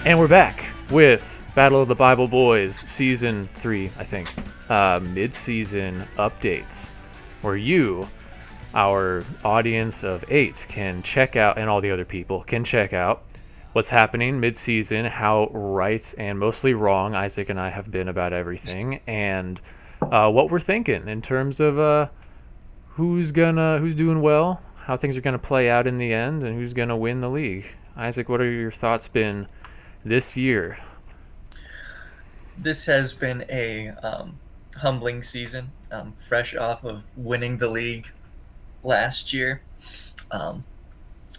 And we're back with Battle of the Bible Boys Season 3, I think. Mid-season updates, where you, our audience of 8, can check out, and all the other people can check out what's happening mid-season, how right and mostly wrong Isaac and I have been about everything, and what we're thinking in terms of who's doing well, how things are gonna play out in the end, and who's gonna win the league. Isaac, what are your thoughts been this year? This has been a humbling season, fresh off of winning the league last year. Um,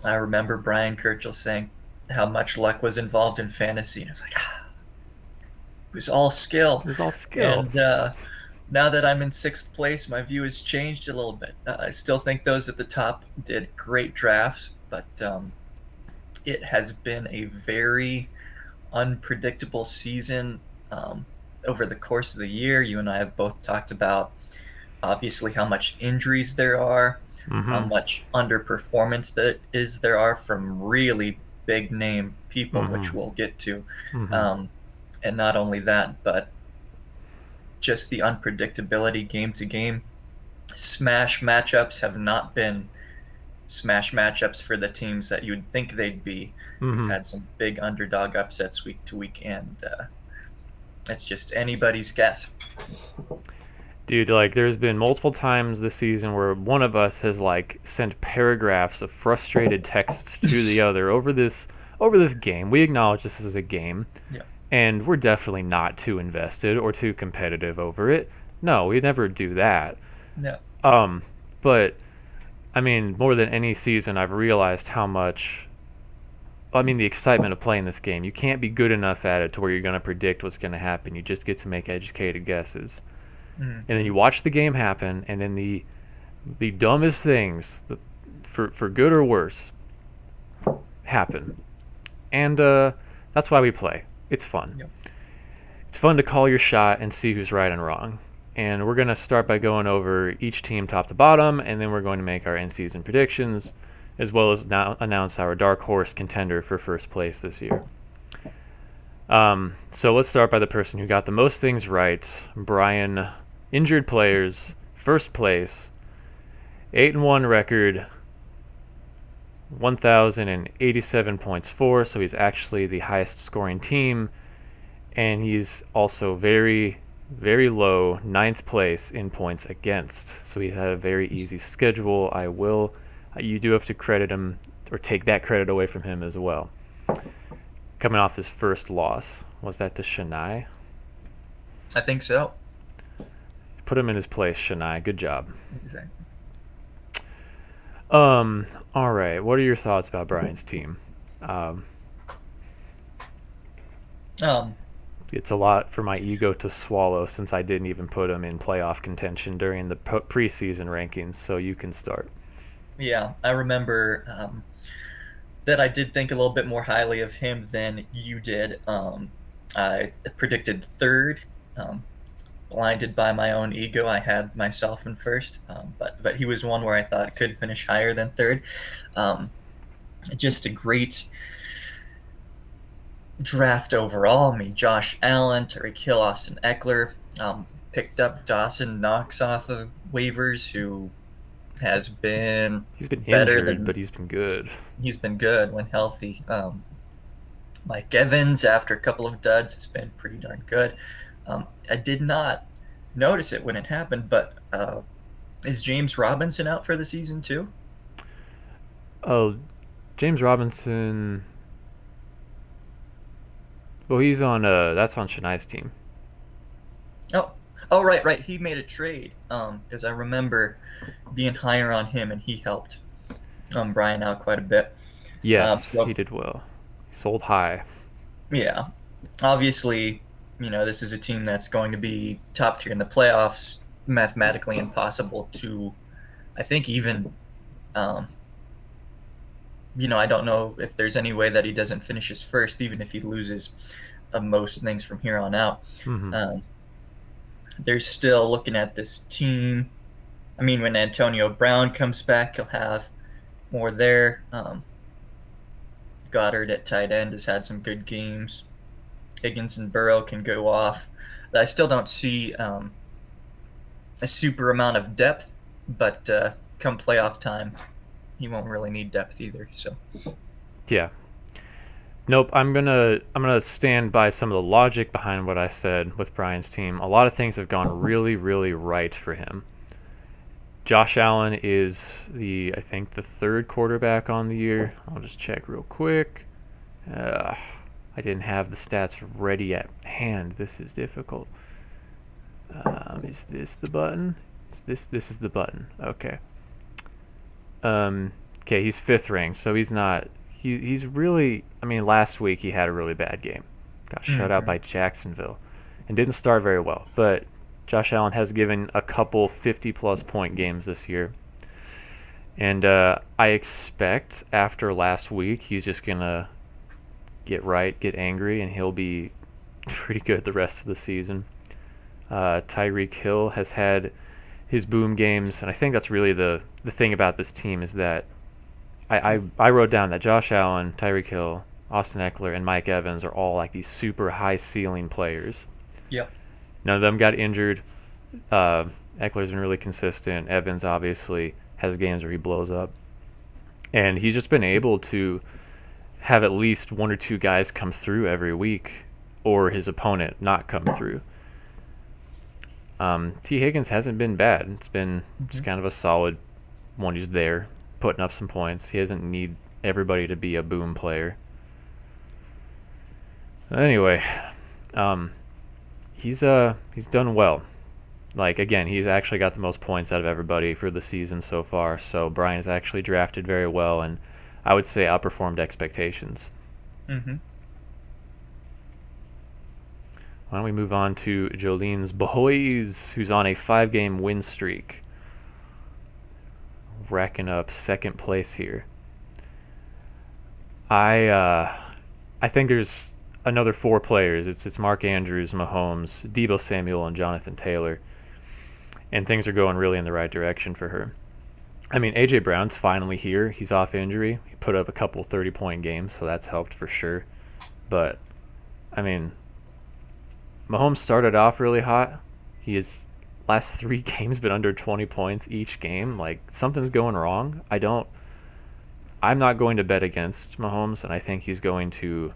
I remember Brian Kirchhoff saying how much luck was involved in fantasy, and I was like, it was all skill. It was all skill. And now that I'm in sixth place, my view has changed a little bit. I still think those at the top did great drafts, but it has been a very unpredictable season. Over the course of the year, you and I have both talked about obviously how much injuries there are, how Mm-hmm. much underperformance there are from really big name people, which Mm-hmm. we'll get to. Mm-hmm. Um, and not only that, but just the unpredictability game to game. Smash matchups have not been smash matchups for the teams that you would think they'd be. We've Mm-hmm. had some big underdog upsets week to week, and it's just anybody's guess. Dude, like there's been multiple times this season where one of us has like sent paragraphs of frustrated texts to the other over this game. We acknowledge this is a game, Yeah. and we're definitely not too invested or too competitive over it. No, we never do that. No. Um, but I mean, more than any season, I've realized how much. I mean, the excitement of playing this game. You can't be good enough at it to where you're going to predict what's going to happen. You just get to make educated guesses. Mm. And then you watch the game happen, and then the dumbest things, for good or worse, happen. And that's why we play. It's fun. Yep. It's fun to call your shot and see who's right and wrong. And we're going to start by going over each team top to bottom, and then we're going to make our in-season predictions, as well as now announce our dark horse contender for first place this year. So let's start by the person who got the most things right, Brian. Injured players, first place, 8-1 record, 1,087 points for, so he's actually the highest scoring team, and he's also very, very low, ninth place in points against. So he's had a very easy schedule. You do have to credit him, or take that credit away from him as well. Coming off his first loss. Was that to Shania? I think so. Put him in his place, Shania. Good job. Exactly. All right. What are your thoughts about Brian's team? Um, Um, it's a lot for my ego to swallow since I didn't even put him in playoff contention during the preseason rankings. So you can start. yeah, I remember that I did think a little bit more highly of him than you did. I predicted third. Blinded by my own ego, I had myself in first, but he was one where I thought could finish higher than third. Um, just a great draft overall. I mean, Josh Allen, Tyreek Hill, Austin Eckler. Picked up Dawson Knox off of waivers, who has been He's been better injured, than but he's been good. he's been good when healthy. Mike Evans, after a couple of duds, has been pretty darn good. I did not notice it when it happened, but is James Robinson out for the season too? Oh, James Robinson. Well, he's on. That's on Shania's team. Oh, oh, right, right. He made a trade. Because I remember being higher on him, and he helped Brian out quite a bit. Yes, he So did well. He sold high. yeah, obviously, this is a team that's going to be top tier in the playoffs. Mathematically impossible to, I think, even um, I don't know if there's any way that he doesn't finish his first, even if he loses most things from here on out. Mm-hmm. Um, they're still looking at this team. I mean, when Antonio Brown comes back, he'll have more there. Goddard at tight end has had some good games. Higgins and Burrow can go off. I still don't see a super amount of depth, but come playoff time, he won't really need depth either. So Yeah. Nope, I'm gonna stand by some of the logic behind what I said with Brian's team. A lot of things have gone really, really right for him. Josh Allen is I think the third quarterback on the year. I'll just check real quick. I didn't have the stats ready at hand. This is difficult. Is this the button? This is the button. Okay. Okay, he's fifth ranked, so he's not. He's really. I mean, last week he had a really bad game. Got shut out by Jacksonville, and didn't start very well. But Josh Allen has given a couple 50-plus point games this year, and I expect after last week he's just gonna get angry, and he'll be pretty good the rest of the season. Tyreek Hill has had his boom games, and I think that's really the thing about this team is that I wrote down that Josh Allen, Tyreek Hill, Austin Eckler, and Mike Evans are all like these super high ceiling players. Yep. None of them got injured. Eckler's been really consistent. Evans obviously has games where he blows up, and he's just been able to have at least one or two guys come through every week, or his opponent not come through. T. Higgins hasn't been bad. It's been just kind of a solid one. He's there, putting up some points. He doesn't need everybody to be a boom player. Anyway, he's done well. Like, again, he's actually got the most points out of everybody for the season so far. So Brian has actually drafted very well, and I would say outperformed expectations. Mm-hmm. Why don't we move on to Jolene's Bhoys, who's on a 5-game win streak, racking up second place here. I think there's another 4 players. It's Mark Andrews, Mahomes, Deebo Samuel, and Jonathan Taylor, and things are going really in the right direction for her. I mean, A.J. Brown's finally here. He's off injury. He put up a couple 30-point games, so that's helped for sure. But, I mean, Mahomes started off really hot. His last 3 games been under 20 points each game. Like, something's going wrong. I'm not going to bet against Mahomes, and I think he's going to,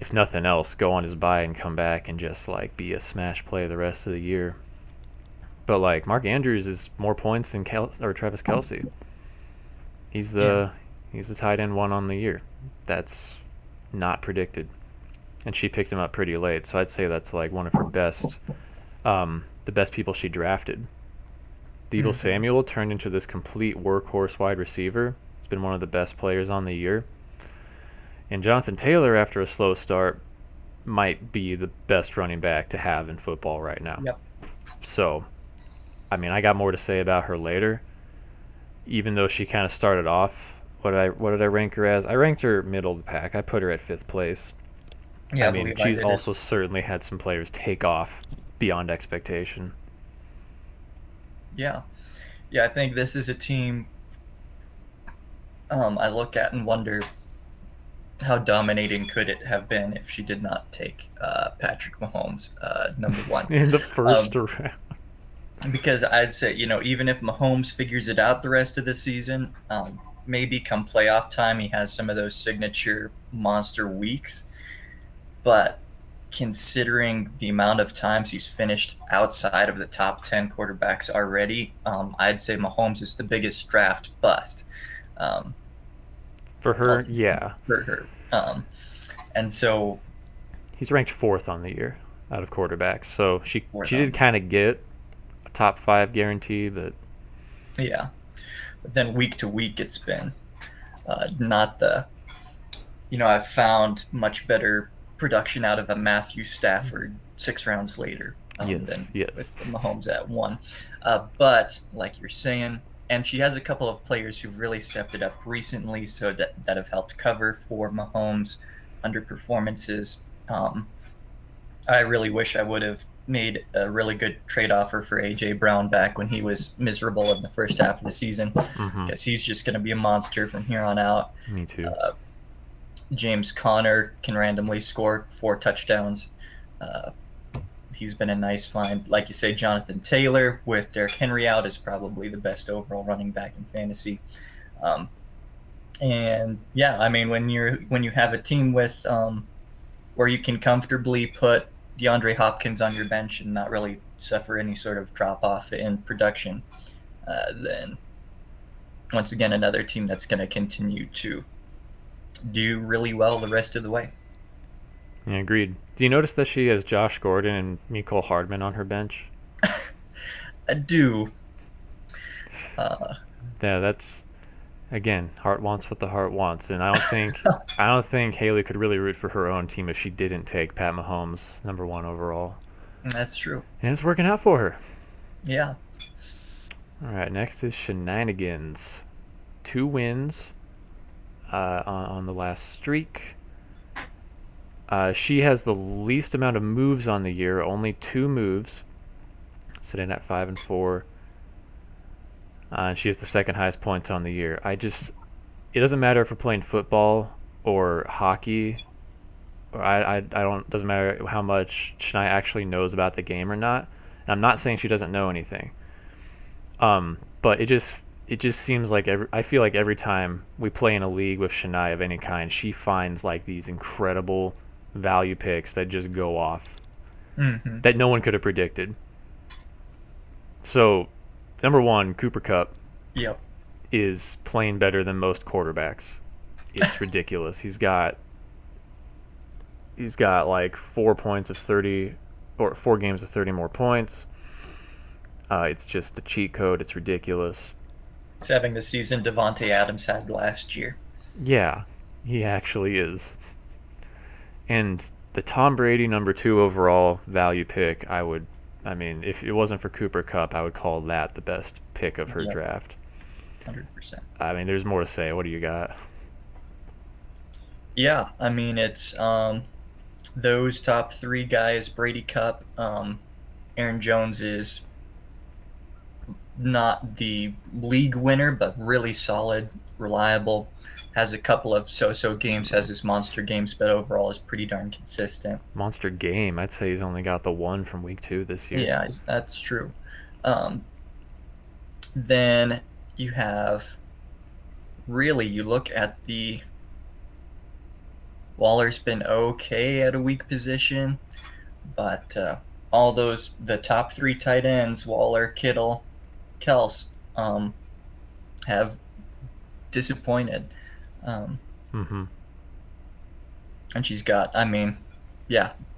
if nothing else, go on his bye and come back and just, like, be a smash play the rest of the year. But, like, Mark Andrews is more points than Travis Kelce. He's the tight end 1 on the year. That's not predicted. And she picked him up pretty late, so I'd say that's like one of her best, the best people she drafted. Deebo Samuel turned into this complete workhorse wide receiver. He's been one of the best players on the year. And Jonathan Taylor, after a slow start, might be the best running back to have in football right now. Yep. So, I mean, I got more to say about her later. Even though she kind of started off, what did I rank her as? I ranked her middle of the pack. I put her at 5th place. Yeah, I mean, she's also certainly had some players take off beyond expectation. Yeah. Yeah, I think this is a team I look at and wonder how dominating could it have been if she did not take Patrick Mahomes, number 1. In the first round. Because I'd say, even if Mahomes figures it out the rest of the season, maybe come playoff time, he has some of those signature monster weeks. But considering the amount of times he's finished outside of the top 10 quarterbacks already, I'd say Mahomes is the biggest draft bust. For her, yeah. For her. And so he's ranked 4th on the year out of quarterbacks. So she did kind of get a top 5 guarantee, but yeah. But then week to week, it's been not the. I've found much better production out of a Matthew Stafford 6 rounds later than with Mahomes at 1. But like you're saying, and she has a couple of players who've really stepped it up recently, so that have helped cover for Mahomes' underperformances. I really wish I would have made a really good trade offer for A.J. Brown back when he was miserable in the first half of the season. Mm-hmm. Because he's just going to be a monster from here on out. Me too. James Conner can randomly score 4 touchdowns. He's been a nice find. Like you say, Jonathan Taylor with Derrick Henry out is probably the best overall running back in fantasy. And yeah, I mean, when you have a team with where you can comfortably put DeAndre Hopkins on your bench and not really suffer any sort of drop off in production, then once again another team that's going to continue to do really well the rest of the way. Yeah, agreed. Do you notice that she has Josh Gordon and Mecole Hardman on her bench? I do. Yeah, that's again, heart wants what the heart wants, and I don't think Haley could really root for her own team if she didn't take Pat Mahomes #1 overall. That's true. And it's working out for her. Yeah. All right, next is Senaynigans. 2 wins on the last streak. She has the least amount of moves on the year, only 2 moves, sitting at 5-4. And she has the second highest points on the year. It doesn't matter if we're playing football or hockey. Or I don't. Doesn't matter how much Shania actually knows about the game or not. And I'm not saying she doesn't know anything. But it just seems like I feel like every time we play in a league with Shania of any kind, she finds like these incredible value picks that just go off, that no one could have predicted. So, #1, Cooper Kupp. Yep. Is playing better than most quarterbacks. It's ridiculous. He's got like 4 points of 30, or 4 games of 30 more points. It's just a cheat code. It's ridiculous. He's having the season Devontae Adams had last year. Yeah, he actually is. And the Tom Brady #2 overall value pick, if it wasn't for Cooper Kupp, I would call that the best pick of her draft. 100%. I mean, there's more to say. What do you got? Yeah, I mean, it's those top 3 guys, Brady, Kupp, Aaron Jones is not the league winner, but really solid, reliable, has a couple of so-so games, has his monster games, but overall is pretty darn consistent. Monster game? I'd say he's only got the 1 from week 2 this year. Yeah, that's true. Then you have, really, you look at the Waller's been okay at a weak position, but the top 3 tight ends, Waller, Kittle, Kels, have disappointed. And she's got,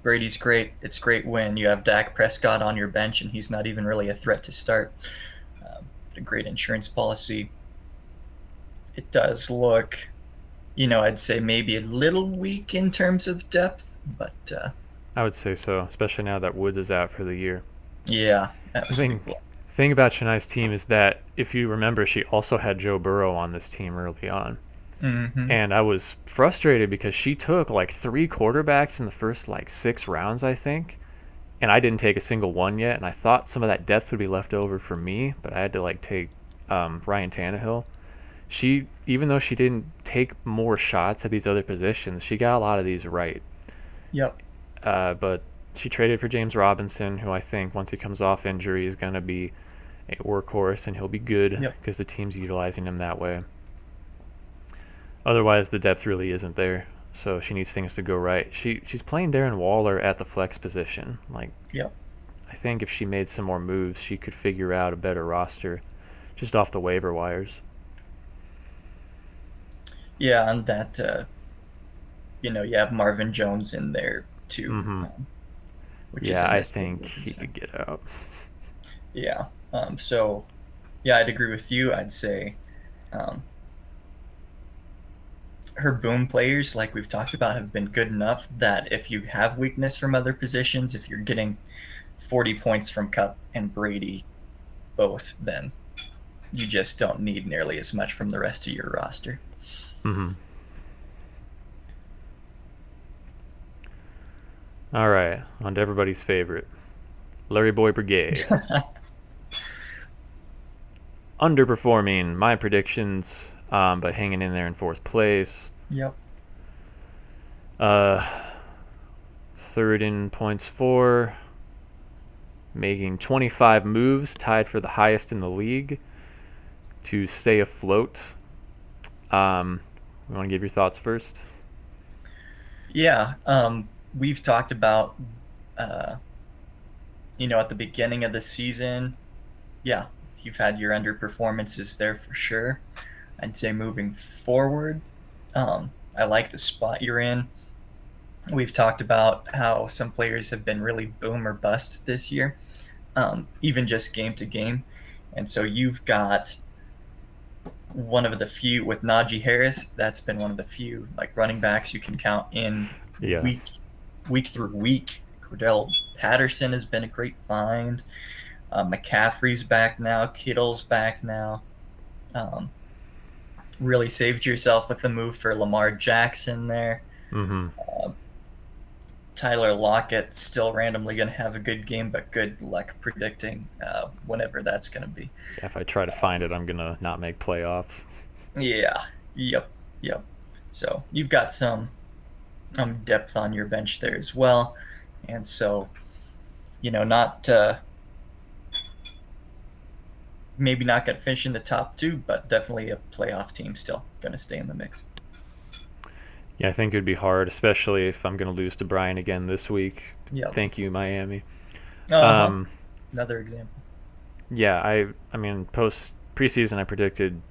Brady's great. It's great when you have Dak Prescott on your bench and he's not even really a threat to start. A great insurance policy. It does look, I'd say maybe a little weak in terms of depth, but I would say so, especially now that Woods is out for the year. Yeah. The thing about Shania's team is that, if you remember, she also had Joe Burrow on this team early on. And I was frustrated because she took like 3 quarterbacks in the first like 6 rounds, I think. And I didn't take a single one yet. And I thought some of that depth would be left over for me, but I had to like take Ryan Tannehill. Even though she didn't take more shots at these other positions, she got a lot of these right. Yep. But she traded for James Robinson, who I think once he comes off injury is going to be a workhorse and he'll be good because the team's utilizing him that way. Otherwise, the depth really isn't there, so she needs things to go right. She's playing Darren Waller at the flex position. I think if she made some more moves, she could figure out a better roster just off the waiver wires. Yeah, and that, you have Marvin Jones in there too. Which is I think he could get out. Yeah. So, I'd agree with you. I'd say her boom players, like we've talked about, have been good enough that if you have weakness from other positions, if you're getting 40 points from Kupp and Brady both, then you just don't need nearly as much from the rest of your roster. All right, on to everybody's favorite, Larry Boy Brigade. Underperforming my predictions, but hanging in there in 4th place. Yep. Third in points for, making 25 moves, tied for the highest in the league to stay afloat. You want to give your thoughts first? Yeah. We've talked about, at the beginning of the season, yeah, you've had your underperformances there for sure. I'd say moving forward, I like the spot you're in. We've talked about how some players have been really boom or bust this year, even just game to game. And so you've got one of the few with Najee Harris. That's been one of the few like running backs you can count in Yeah. week through week. Cordell Patterson has been a great find. McCaffrey's back now. Kittle's back now. Really saved yourself with the move for Lamar Jackson there. Mm-hmm. Tyler Lockett's still randomly going to have a good game, but good luck predicting whenever that's going to be. If I try to find it, I'm going to not make playoffs. Yeah. Yep. So you've got some depth on your bench there as well. And so, not maybe not going to finish in the top 2, but definitely a playoff team still going to stay in the mix. Yeah, I think it would be hard, especially if I'm going to lose to Brian again this week. Yep. Thank you, Miami. Another example. Yeah, I mean, post preseason, I predicted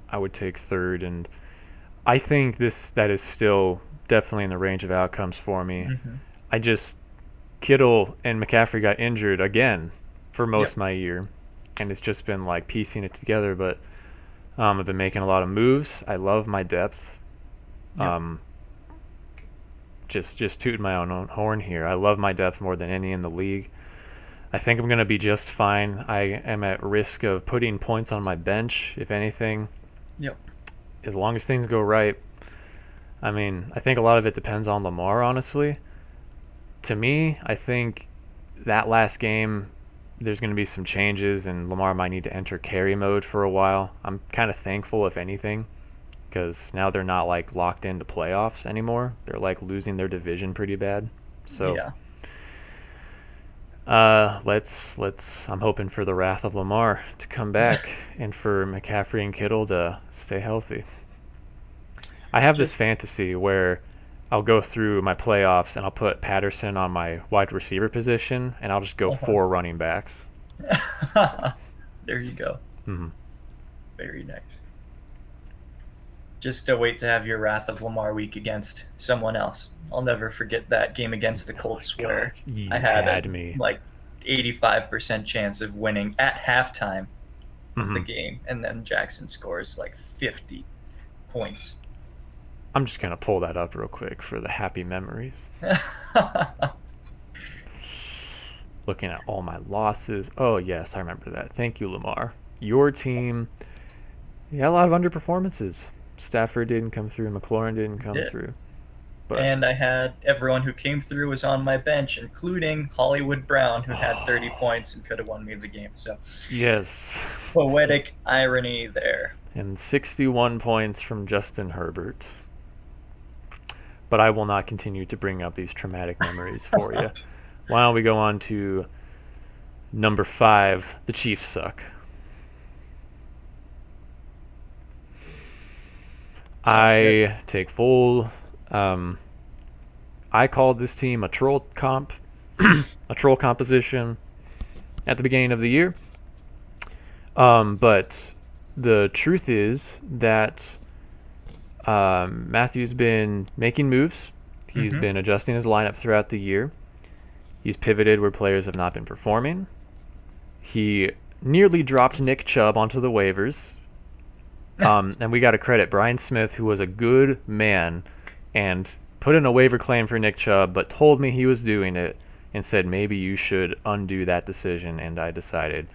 I would take 3rd, and I think that is still definitely in the range of outcomes for me. Mm-hmm. Kittle and McCaffrey got injured again for most of my year, and it's just been like piecing it together. But I've been making a lot of moves. I love my depth. Yep. Just tooting my own horn here. I love my depth more than any in the league. I think I'm going to be just fine. I am at risk of putting points on my bench, if anything. Yep. As long as things go right. I mean, I think a lot of it depends on Lamar, honestly. To me, I think that last game, there's going to be some changes, and Lamar might need to enter carry mode for a while. I'm kind of thankful, if anything, because now they're not like locked into playoffs anymore. They're like losing their division pretty bad. So yeah. I'm hoping for the wrath of Lamar to come back and for McCaffrey and Kittle to stay healthy. I have this fantasy where I'll go through my playoffs and I'll put Patterson on my wide receiver position and I'll just go 4 running backs. There you go. Mm-hmm. Very nice. Just wait to have your Wrath of Lamar week against someone else. I'll never forget that game against the Colts where I had like 85% chance of winning at halftime of the game, and then Jackson scores like 50 points. I'm just going to pull that up real quick for the happy memories. Looking at all my losses. Oh, yes, I remember that. Thank you, Lamar. Your team, a lot of underperformances. Stafford didn't come through. McLaurin didn't come through. But, and I had everyone who came through was on my bench, including Hollywood Brown, who had 30 points and could have won me the game. So yes. Poetic irony there. And 61 points from Justin Herbert. But I will not continue to bring up these traumatic memories for you. Why don't we go on to number 5, the Chiefs suck. I take full. I called this team a troll composition at the beginning of the year. But the truth is that Matthew's been making moves. He's been adjusting his lineup throughout the year. He's pivoted where players have not been performing. He nearly dropped Nick Chubb onto the waivers. And we got to credit Brian Smith, who was a good man and put in a waiver claim for Nick Chubb, but told me he was doing it and said maybe you should undo that decision. And I decided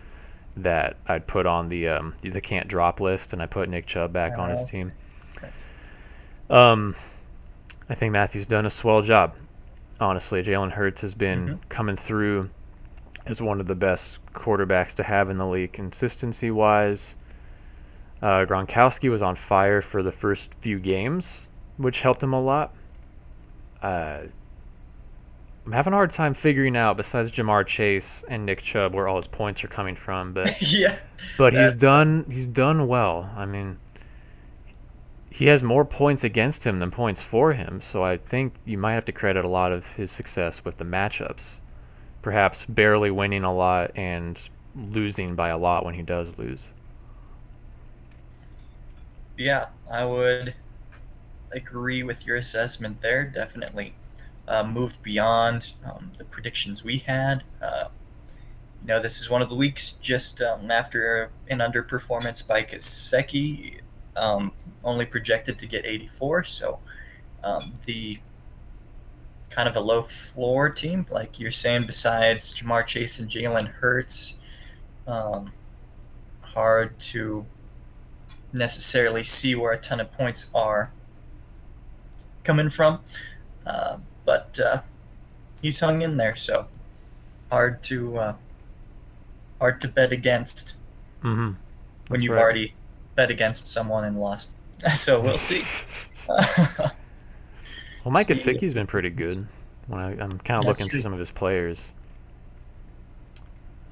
that I'd put on the can't drop list, and I put Nick Chubb back on his team. I think Matthew's done a swell job. Honestly, Jalen Hurts has been coming through is one of the best quarterbacks to have in the league consistency-wise. Gronkowski was on fire for the first few games, which helped him a lot. I'm having a hard time figuring out, besides Jamar Chase and Nick Chubb, where all his points are coming from. But Yeah, he's that's done well. I mean, he has more points against him than points for him, so I think you might have to credit a lot of his success with the matchups. Perhaps barely winning a lot and losing by a lot when he does lose. yeah. I would agree with your assessment there. Definitely moved beyond the predictions we had. This is one of the weeks just after an underperformance by Kaseki, only projected to get 84. So the kind of a low floor team, like you're saying, besides Jamar Chase and Jalen Hurts, hard to necessarily see where a ton of points are coming from. But he's hung in there, so hard to bet against Mm-hmm. when you've already bet against someone and lost. So we'll see. Well, Mike Gesicki's been pretty good. When I'm kind of looking through some of his players.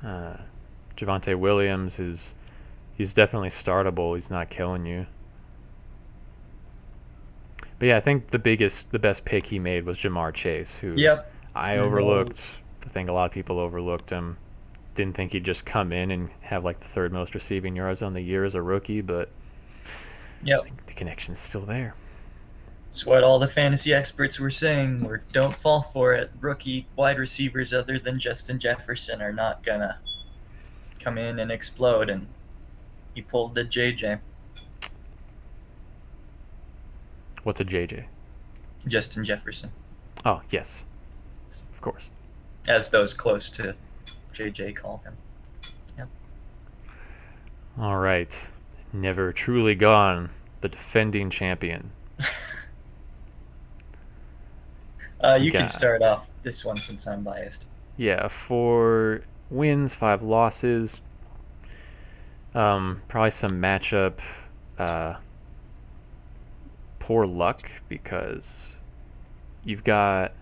Javonte Williams he's definitely startable. He's not killing you. But yeah, I think the best pick he made was Jamar Chase, who Yep. I overlooked. I think a lot of people overlooked him. Didn't think he'd just come in and have like the third most receiving yards on the year as a rookie, but Yep. I think the connection's still there. It's what all the fantasy experts were saying. Don't fall for it. Rookie wide receivers other than Justin Jefferson are not gonna come in and explode, and he pulled the JJ. What's a JJ? Justin Jefferson. Oh, yes. Of course. As those close to JJ call him. Yep. All right. Never truly gone. The defending champion. You can start off this one since I'm biased. Yeah, 4 wins, 5 losses. Probably some matchup poor luck because you've got.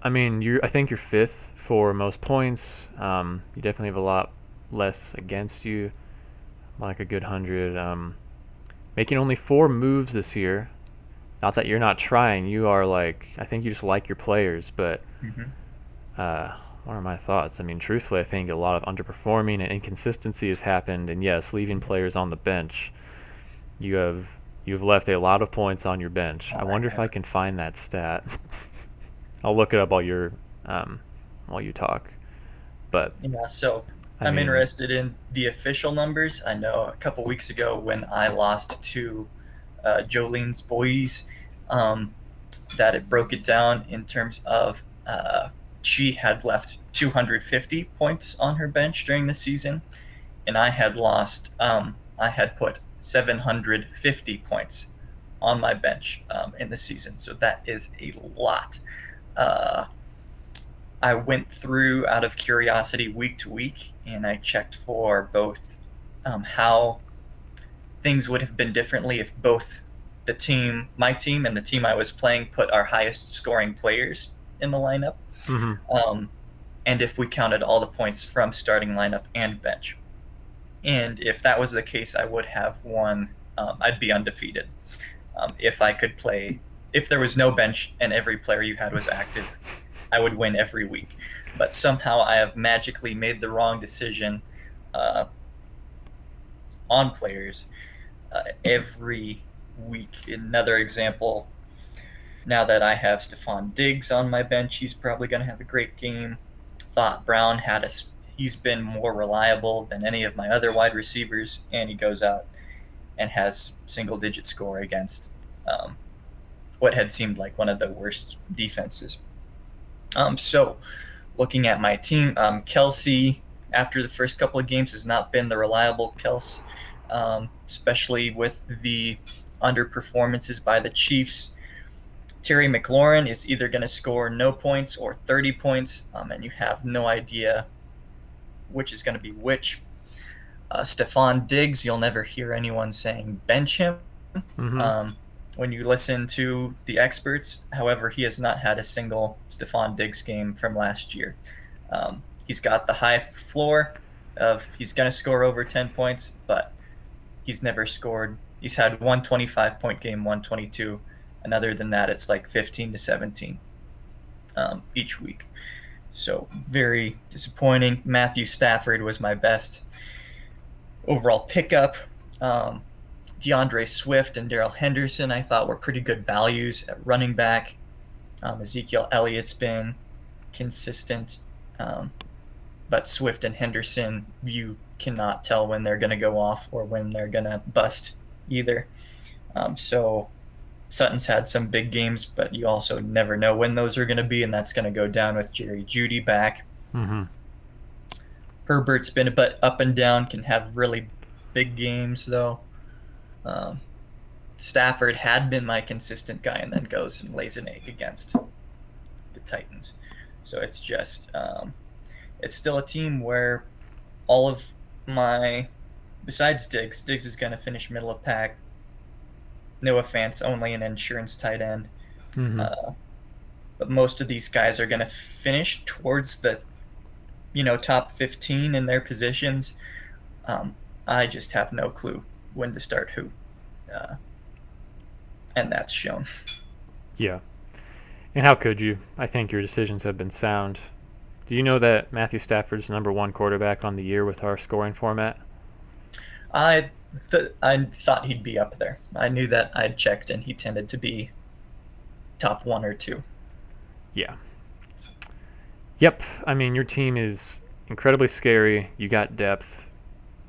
I mean, I think you're 5th for most points. You definitely have a lot less against you, like a good 100. Making only 4 moves this year. Not that you're not trying. You are like, I think you just like your players, but what are my thoughts? I mean, truthfully, I think a lot of underperforming and inconsistency has happened, and yes, leaving players on the bench. You've left a lot of points on your bench. I wonder if I can find that stat. I'll look it up while you talk. But yeah, so I'm interested in the official numbers. I know a couple weeks ago when I lost to Jolene's Bhoys, that it broke it down in terms of she had left 250 points on her bench during the season, and I had put 750 points on my bench in the season. So that is a lot. I went through out of curiosity week to week, and I checked for both how things would have been differently if both my team and the team I was playing put our highest scoring players in the lineup. Mm-hmm. And if we counted all the points from starting lineup and bench. And if that was the case, I would have won. I'd be undefeated. If there was no bench and every player you had was active, I would win every week. But somehow I have magically made the wrong decision on players every week. Another example, now that I have Stephon Diggs on my bench, he's probably going to have a great game. Thought Brown he's been more reliable than any of my other wide receivers, and he goes out and has single-digit score against what had seemed like one of the worst defenses. So looking at my team, Kelsey, after the first couple of games, has not been the reliable Kelsey, especially with the underperformances by the Chiefs. Terry McLaurin is either going to score no points or 30 points, and you have no idea which is going to be which. Stephon Diggs, you'll never hear anyone saying bench him. Mm-hmm. When you listen to the experts. However, he has not had a single Stephon Diggs game from last year. He's got the high floor of he's going to score over 10 points, but he's never scored. He's had one 25-point game, 122, and other than that, it's like 15 to 17 each week. So very disappointing. Matthew Stafford was my best overall pickup. DeAndre Swift and Darrell Henderson I thought were pretty good values at running back. Ezekiel Elliott's been consistent, but Swift and Henderson, you cannot tell when they're going to go off or when they're going to bust either. So Sutton's had some big games, but you also never know when those are going to be, and that's going to go down with Jerry Jeudy back. Mm-hmm. Herbert's been a bit up and down, can have really big games, though. Stafford had been my consistent guy and then goes and lays an egg against the Titans. So it's just, it's still a team where all of my, besides Diggs is going to finish middle of pack. Noah Fant's only an insurance tight end. Mm-hmm. But most of these guys are going to finish towards the, top 15 in their positions. I just have no clue when to start who. And that's shown. Yeah. And how could you? I think your decisions have been sound. Do you know that Matthew Stafford's #1 quarterback on the year with our scoring format? I thought he'd be up there. I knew that. I'd checked, and he tended to be top 1 or 2. Yeah. Yep. I mean, your team is incredibly scary. You got depth.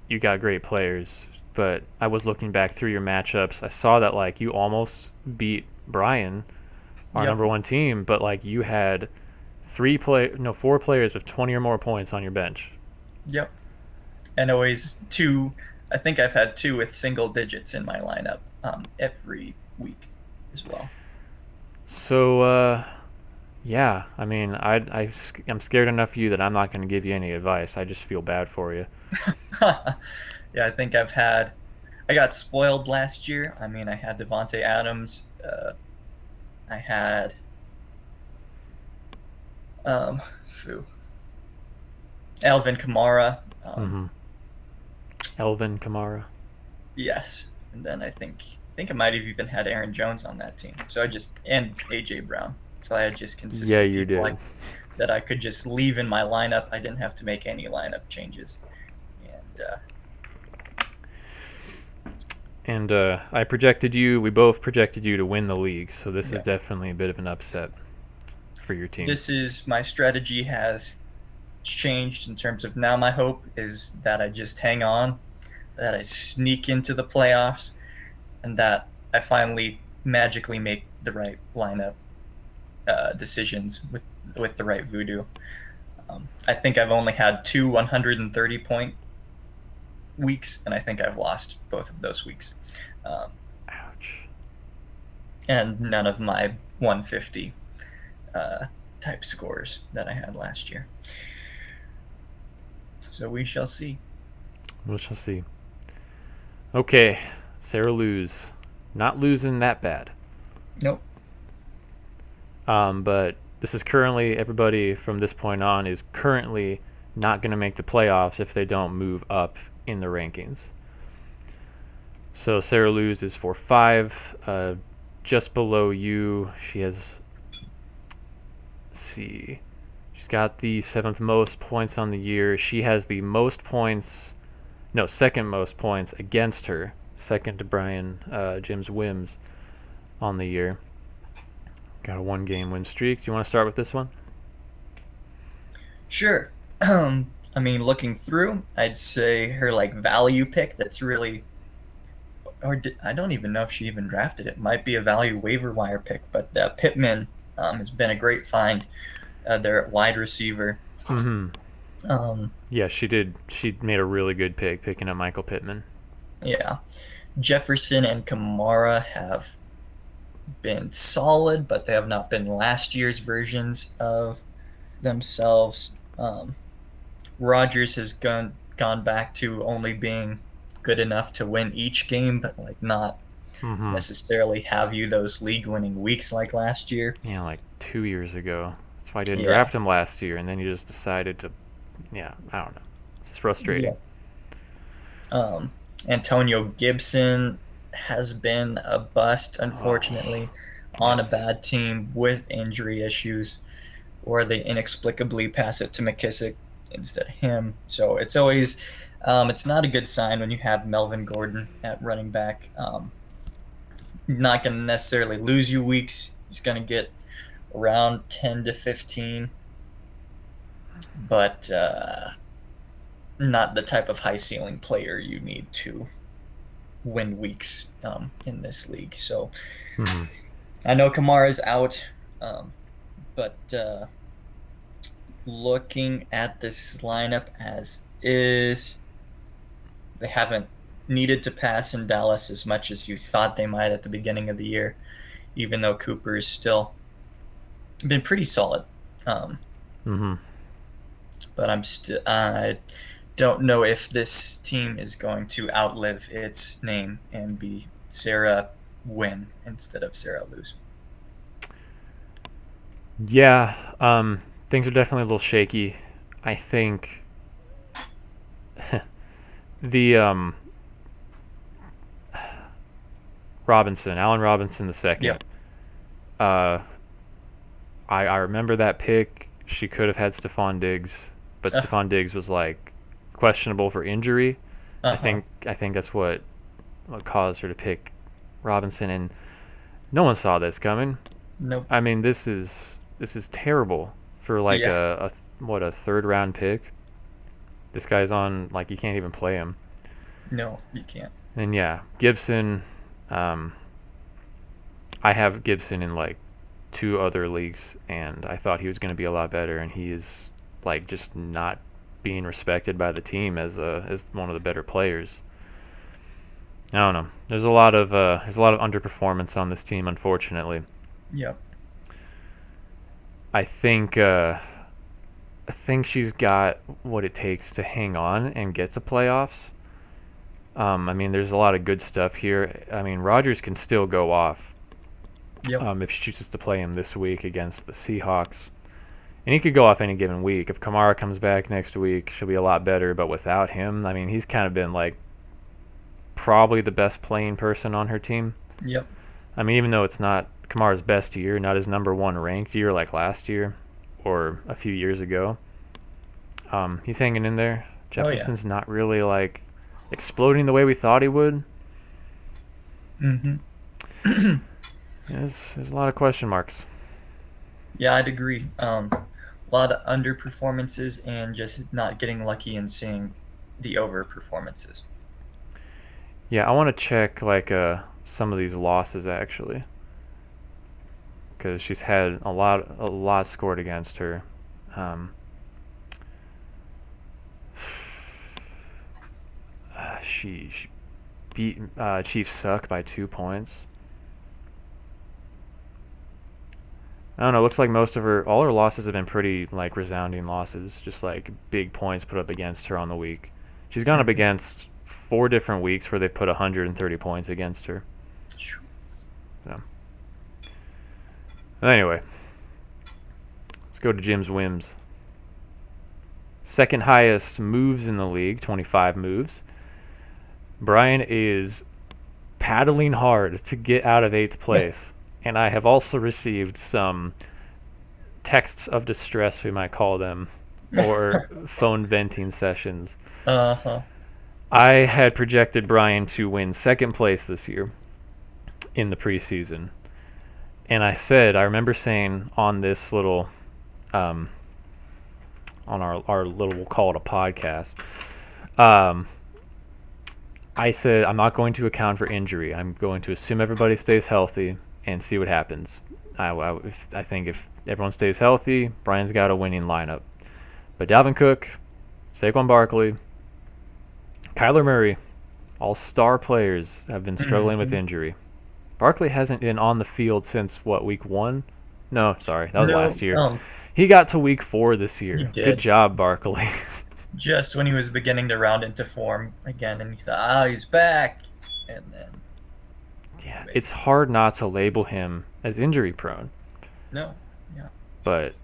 You got great players. But I was looking back through your matchups. I saw that, you almost beat Brian, our #1 team, but, you had 4 players with 20 or more points on your bench. Yep. And always 2. I think I've had 2 with single digits in my lineup every week as well. So, yeah, I mean, I'm scared enough of you that I'm not going to give you any advice. I just feel bad for you. Yeah, I think I got spoiled last year. I mean, I had Devontae Adams. I had Alvin Kamara. Alvin Kamara. Yes, and then I think I might have even had Aaron Jones on that team. So and AJ Brown. So I had just consistent people that I could just leave in my lineup. I didn't have to make any lineup changes. And we both projected you to win the league, so this is definitely a bit of an upset for your team. My strategy has changed in terms of now my hope is that I just hang on, that I sneak into the playoffs, and that I finally magically make the right lineup decisions with the right voodoo. I think I've only had 2 130-point weeks, and I think I've lost both of those weeks. Ouch. And none of my 150 type scores that I had last year. So we shall see. We shall see. Okay, Sarah Luz. Not losing that bad. Nope. But this is currently, everybody from this point on is currently not going to make the playoffs if they don't move up in the rankings. So Sarah Luz is 4-5, just below you. She has, she's got the 7th most points on the year. She has the second most points against her, second to Brian Jim's Whims on the year. Got a 1-game win streak. Do you want to start with this one? Sure. I mean, looking through, I'd say her value pick that's really, I don't even know if she even drafted it. Might be a value waiver wire pick, but Pittman has been a great find. They're at wide receiver. Mm-hmm. Yeah, she did. She made a really good pick picking up Michael Pittman. Yeah. Jefferson and Kamara have been solid, but they have not been last year's versions of themselves. Rodgers has gone back to only being good enough to win each game, but like not Mm-hmm. necessarily have you those league winning weeks like last year. Yeah, like 2 years ago. That's why I didn't Yeah. draft him last year, and then you just decided to. Yeah, I don't know. It's just frustrating. Yeah. Um, Antonio Gibson has been a bust, Oh, unfortunately, on a yes. bad team with injury issues, or they inexplicably pass it to McKissick instead of him. So it's always, it's not a good sign when you have Melvin Gordon at running back. Not going to necessarily lose you weeks. He's going to get around 10 to 15, but not the type of high ceiling player you need to win weeks in this league. So Mm-hmm. I know Kamara's out, but looking at this lineup as is, they haven't needed to pass in Dallas as much as you thought they might at the beginning of the year, even though Cooper is still been pretty solid. Um, Mm-hmm. but I don't know if this team is going to outlive its name and be Sarah win instead of Sarah lose. Yeah, things are definitely a little shaky. I think the Allen Robinson the second. Yep. Uh, I remember that pick. She could have had Stephon Diggs, but Uh Stephon Diggs was like questionable for injury. I huh. think I think that's what caused her to pick Robinson, and no one saw this coming. Nope. I mean, this is terrible for like Yeah. a third round pick. This guy's on like you can't even play him. No, you can't. And yeah, Gibson. Um, I have Gibson in like two other leagues, and I thought he was going to be a lot better, and he is like just not being respected by the team as one of the better players. I don't know. There's a lot of underperformance on this team, unfortunately. Yep. I think I think she's got what it takes to hang on and get to playoffs. I mean, there's a lot of good stuff here. I mean, Rodgers can still go off Yep. if she chooses to play him this week against the Seahawks. And he could go off any given week. If Kamara comes back next week, she'll be a lot better. But without him, I mean, he's kind of been like probably the best playing person on her team. Yep. I mean, even though it's not Kamara's best year, not his number one ranked year like last year or a few years ago, he's hanging in there. Oh yeah. Jefferson's not really like exploding the way we thought he would. Mm-hmm. There's a lot of question marks. Yeah, I'd agree. A lot of underperformances and just not getting lucky and seeing the over performances. Yeah, I want to check like some of these losses actually, because she's had a lot scored against her. Um, she beat Chiefs suck by 2 points. I don't know. Looks like all her losses have been pretty like resounding losses, just like big points put up against her on the week. She's gone up Mm-hmm. against 4 different weeks where they've put 130 points against her. So, anyway, let's go to Jim's Whims. Second highest moves in the league, 25 moves. Brian is paddling hard to get out of 8th place. And I have also received some texts of distress, we might call them, or phone venting sessions. Uh-huh. I had projected Brian to win second place this year in the preseason. And I remember saying on this little, on our little, we'll call it a podcast, um, I said I'm not going to account for injury. I'm going to assume everybody stays healthy and see what happens. I think if everyone stays healthy, Brian's got a winning lineup. But Dalvin Cook, Saquon Barkley, Kyler Murray, all star players have been struggling with Mm-hmm. injury. Barkley hasn't been on the field since, what, week 1? No, sorry, that was No, last year. He got to week 4 this he year. did. Good job, Barkley. Just when he was beginning to round into form again, and you thought, he's back. And then... Yeah, it's hard not to label him as injury prone. No, yeah. But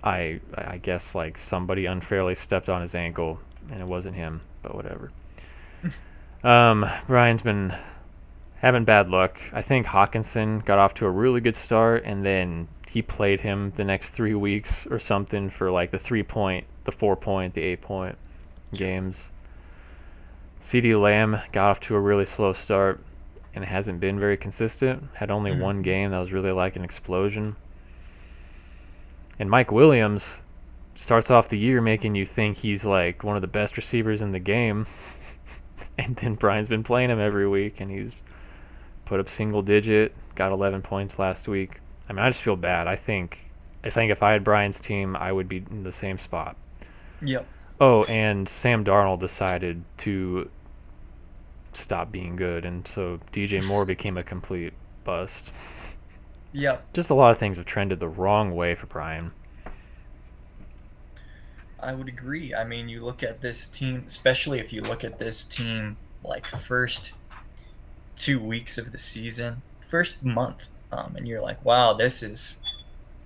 I guess like somebody unfairly stepped on his ankle, and it wasn't him, but whatever. Brian's been having bad luck. I think Hawkinson got off to a really good start, and then he played him the next 3 weeks or something for like the 3-point, the 4-point, the 8-point games. CeeDee Lamb got off to a really slow start and hasn't been very consistent. Had only one game that was really like an explosion. And Mike Williams starts off the year making you think he's like one of the best receivers in the game. And then Brian's been playing him every week, and he's put up single digit, got 11 points last week. I mean, I just feel bad. I think if I had Brian's team, I would be in the same spot. Yep. Oh, and Sam Darnold decided to stop being good, and so DJ Moore became a complete bust. Yep. Just a lot of things have trended the wrong way for Brian. I would agree. I mean, you look at this team, especially if you look at this team like first 2 weeks of the season, first month, and you're like, wow, this is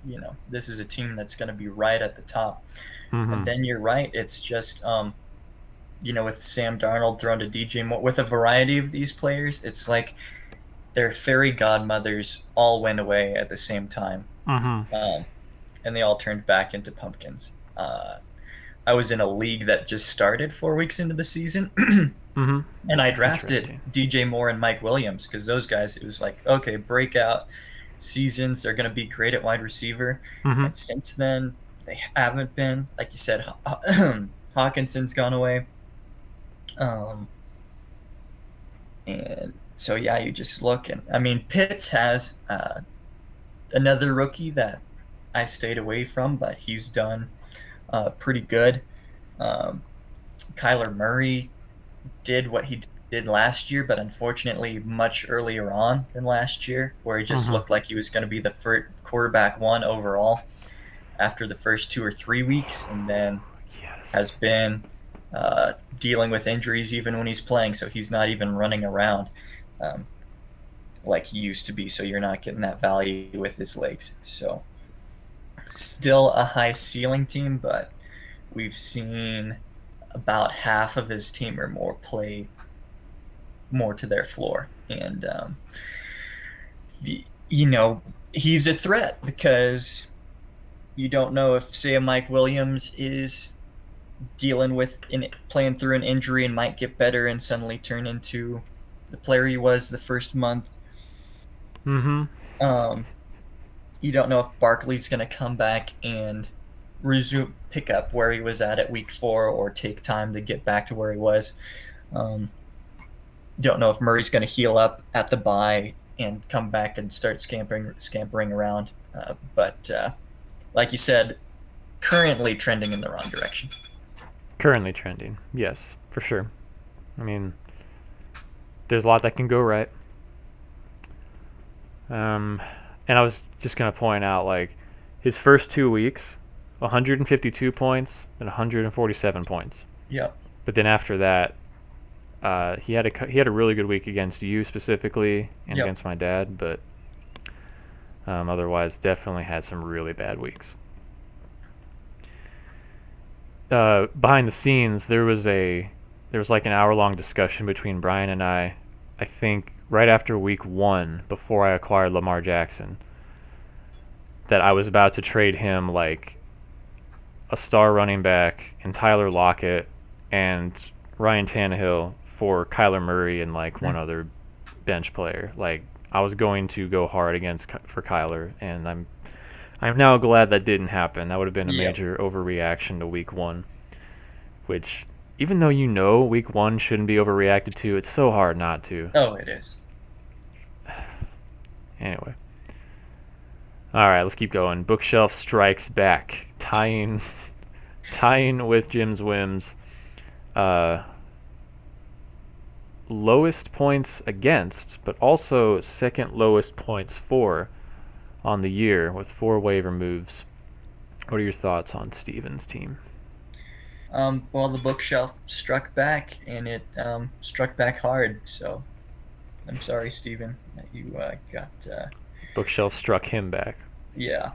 a team that's going to be right at the top. And then you're right. It's just, with Sam Darnold thrown to DJ Moore, with a variety of these players, it's like their fairy godmothers all went away at the same time. And they all turned back into pumpkins. I was in a league that just started 4 weeks into the season, and I drafted DJ Moore and Mike Williams because those guys, it was like, okay, breakout seasons, they're going to be great at wide receiver. And since then, they haven't been. Like you said, Hawkinson's gone away. And so, yeah, you just look. And I mean, Pitts has another rookie that I stayed away from, but he's done pretty good. Kyler Murray did what he did last year, but unfortunately much earlier on than last year, where he just looked like he was going to be the first quarterback 1 overall after the first 2 or 3 weeks, and then has been dealing with injuries even when he's playing, so he's not even running around like he used to be, so you're not getting that value with his legs. So still a high ceiling team, but we've seen about half of his team or more play more to their floor. And, he's a threat because you don't know if, say, a Mike Williams is dealing with playing through an injury and might get better and suddenly turn into the player he was the first month. You don't know if Barkley's going to come back and pick up where he was at week 4 or take time to get back to where he was. Don't know if Murray's going to heal up at the bye and come back and start scampering around. But like you said, currently trending in the wrong direction. Currently trending, yes, for sure. I mean, there's a lot that can go right. And I was just going to point out, like, his first 2 weeks, 152 points and 147 points. Yeah. But then after that, he had a really good week against you specifically and against my dad, but otherwise definitely had some really bad weeks. Behind the scenes, there was like an hour-long discussion between Brian and I think right after week 1, before I acquired Lamar Jackson, that I was about to trade him like a star running back and Tyler Lockett and Ryan Tannehill for Kyler Murray and like one other bench player. Like, I was going to go hard for Kyler, and I'm now glad that didn't happen. That would have been a major overreaction to week 1, which, even though week 1 shouldn't be overreacted to, it's so hard not to. Oh, it is. Anyway. All right, let's keep going. Bookshelf strikes back, tying with Jim's Whims. lowest points against, but also second lowest points for on the year with 4 waiver moves. What are your thoughts on Steven's team? Well, the bookshelf struck back, and it struck back hard. So I'm sorry, Steven, that you got. Bookshelf struck him back. Yeah.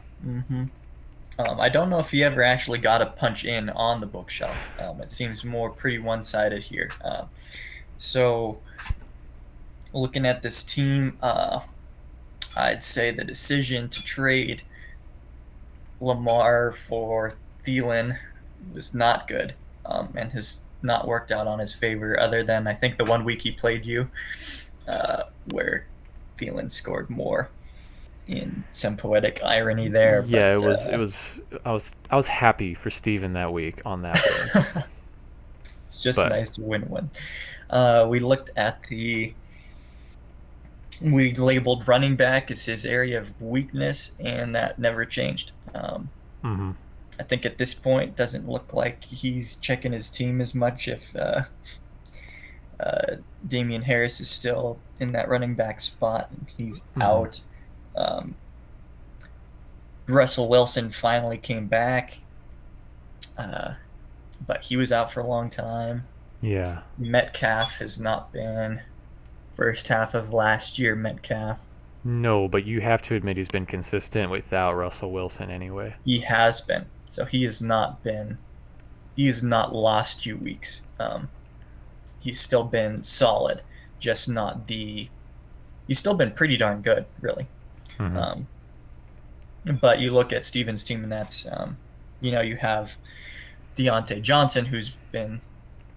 I don't know if he ever actually got a punch in on the bookshelf. It seems more pretty one-sided here. So looking at this team, I'd say the decision to trade Lamar for Thielen was not good, and has not worked out on his favor, other than I think the 1 week he played you, where Thielen scored more. In some poetic irony there. Yeah, but, it was. I was happy for Steven that week on that one. It's just nice to win one. We looked at we labeled running back as his area of weakness, and that never changed. I think at this point, doesn't look like he's checking his team as much if Damian Harris is still in that running back spot and he's out. Russell Wilson finally came back, but he was out for a long time. Yeah. Metcalf has not been first half of last year. Metcalf. No, but you have to admit he's been consistent without Russell Wilson anyway. He has been. So he has not been. He's not lost you weeks. He's still been solid, just not the. He's still been pretty darn good, really. But you look at Steven's team, and that's, you have Deontay Johnson, who's been